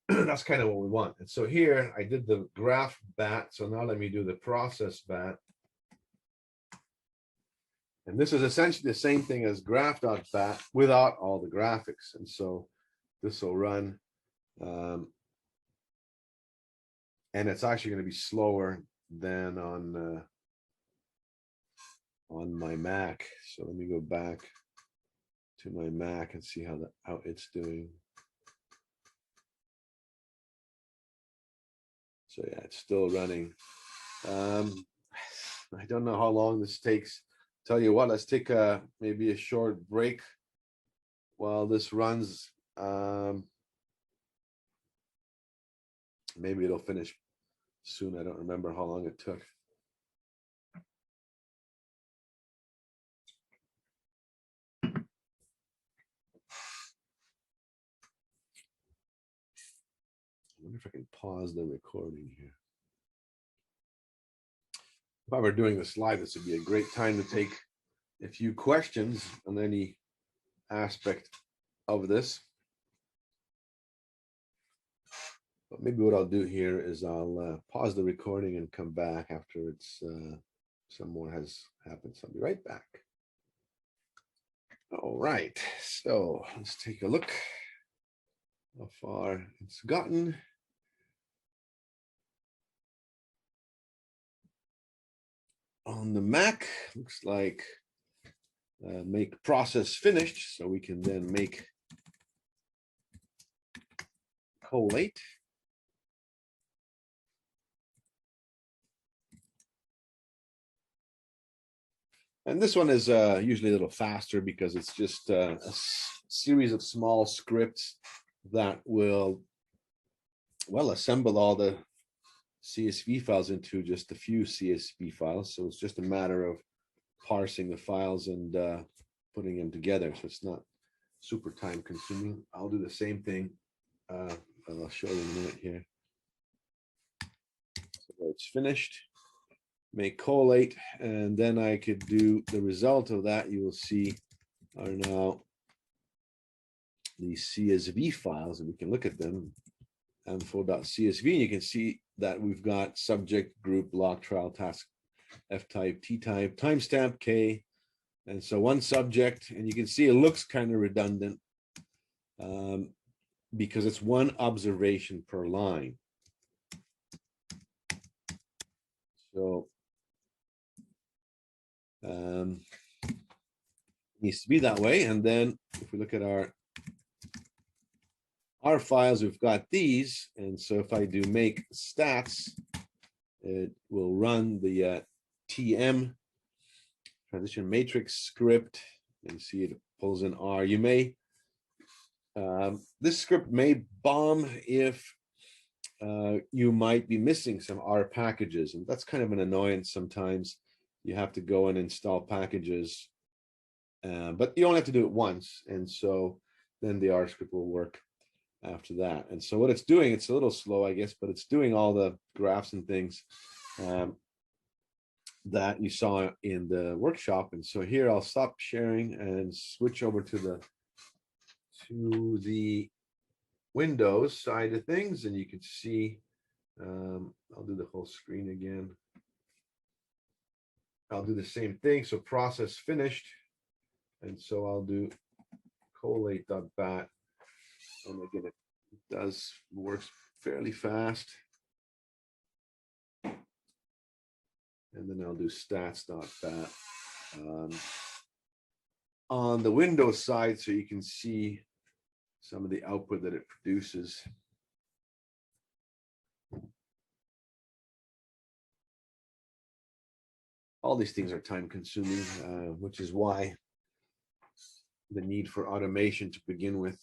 That's kind of what we want. And so here I did the graph bat. So now let me do the process bat. And this is essentially the same thing as graph.bat without all the graphics. And so this will run. And it's actually going to be slower than on my Mac. So let me go back to my Mac and see how it's doing. So yeah, it's still running. I don't know how long this takes. Tell you what, let's take maybe a short break while this runs. Maybe it'll finish soon. I don't remember how long it took. I wonder if I can pause the recording here. If I were doing this live, this would be a great time to take a few questions on any aspect of this. But maybe what I'll do here is I'll pause the recording and come back after it's some more has happened. So I'll be right back. All right, so let's take a look how far it's gotten. On the Mac, looks like make process finished, so we can then make collate. And this one is usually a little faster because it's just a series of small scripts that will, well, assemble all the CSV files into just a few CSV files. So it's just a matter of parsing the files and putting them together. So it's not super time consuming. I'll do the same thing. I'll show you in a minute here. So it's finished. Make collate, and then I could do the result of that. You will see are now the CSV files, and we can look at them. Info.csv, and you can see that we've got subject, group, log, trial, task, F type, T type, timestamp, K, and so one subject, and you can see it looks kind of redundant because it's one observation per line. So needs to be that way. And then if we look at our files, we've got these. And so if I do make stats, it will run the TM transition matrix script, and see it pulls in R. You may, this script may bomb if you might be missing some R packages, and that's kind of an annoyance sometimes. You have to go and install packages, but you only have to do it once, and so then the R script will work after that. And so what it's doing, it's a little slow, I guess, but it's doing all the graphs and things that you saw in the workshop. And so here I'll stop sharing and switch over to the Windows side of things, and you can see, I'll do the whole screen again. I'll do the same thing. So process finished. And so I'll do collate.bat. And again, it works fairly fast. And then I'll do stats.bat on the Windows side, so you can see some of the output that it produces. All these things are time consuming, which is why the need for automation to begin with.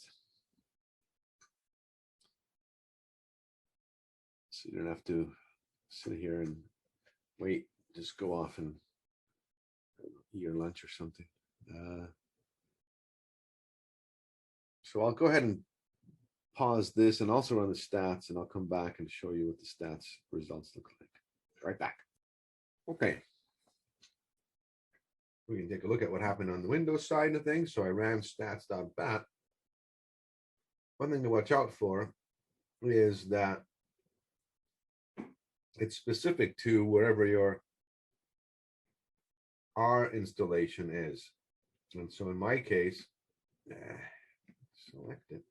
So you don't have to sit here and wait, just go off and eat your lunch or something. So I'll go ahead and pause this and also run the stats, and I'll come back and show you what the stats results look like. Right back. Okay. We can take a look at what happened on the Windows side of things. So I ran stats.bat. One thing to watch out for is that it's specific to wherever your R installation is. And so in my case, select it.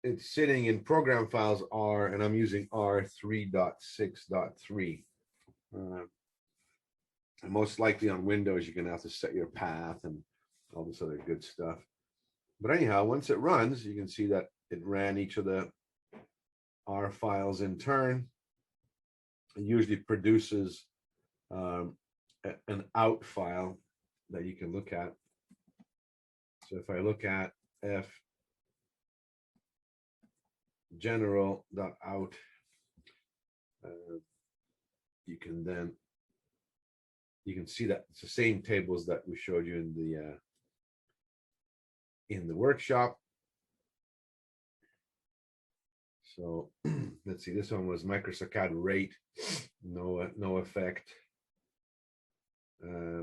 It's sitting in program files R, and I'm using R 3.6.3. And most likely on Windows, you're going to have to set your path and all this other good stuff. But anyhow, once it runs, you can see that it ran each of the R files in turn. It usually produces an out file that you can look at. So if I look at f general.out, you can see that it's the same tables that we showed you in the workshop. So let's see, this one was microsaccade rate, no effect.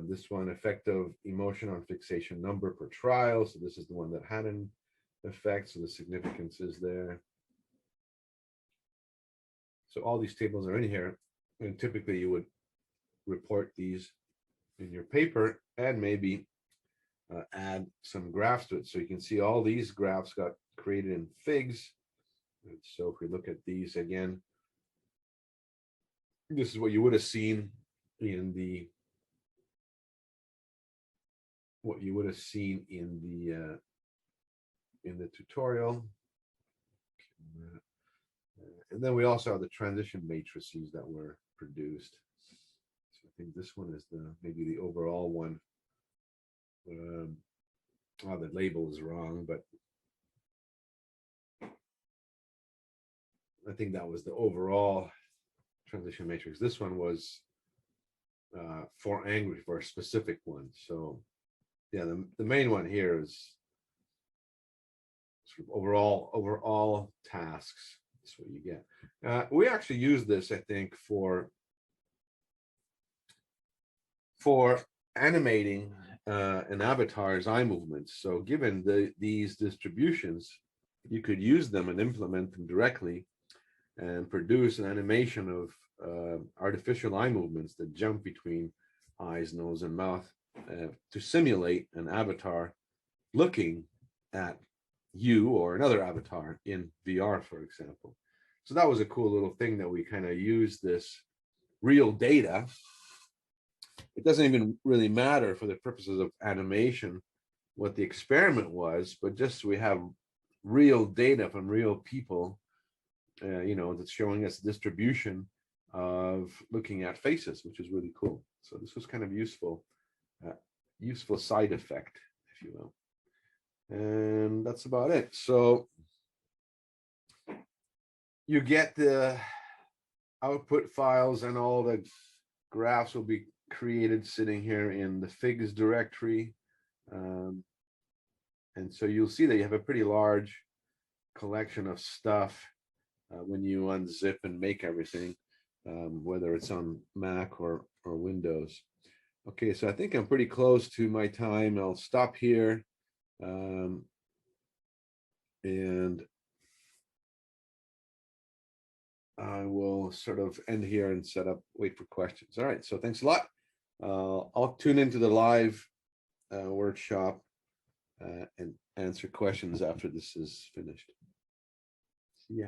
This one, effective emotion on fixation number per trial. So this is the one that had an effect, so the significance is there. So all these tables are in here, and typically you would report these in your paper and maybe add some graphs to it. So you can see all these graphs got created in figs. And so if we look at these again, this is what you would have seen in the tutorial. And then we also have the transition matrices that were produced. So I think this one is maybe the overall one. The label is wrong, but I think that was the overall transition matrix. This one was for a specific one. So yeah, the main one here is sort of overall tasks. That's what you get. We actually use this, I think, for animating an avatar's eye movements. So given these distributions, you could use them and implement them directly and produce an animation of artificial eye movements that jump between eyes, nose, and mouth to simulate an avatar looking at you or another avatar in VR, for example. So that was a cool little thing that we kind of used this real data. It doesn't even really matter for the purposes of animation what the experiment was, but just we have real data from real people, that's showing us distribution of looking at faces, which is really cool. So this was kind of useful side effect, if you will. And that's about it. So you get the output files, and all the graphs will be created sitting here in the figs directory. And so you'll see that you have a pretty large collection of stuff when you unzip and make everything, whether it's on Mac or Windows. Okay, so I think I'm pretty close to my time. I'll stop here. And I will sort of end here and wait for questions. All right, so thanks a lot. I'll tune into the live workshop and answer questions after this is finished. See ya.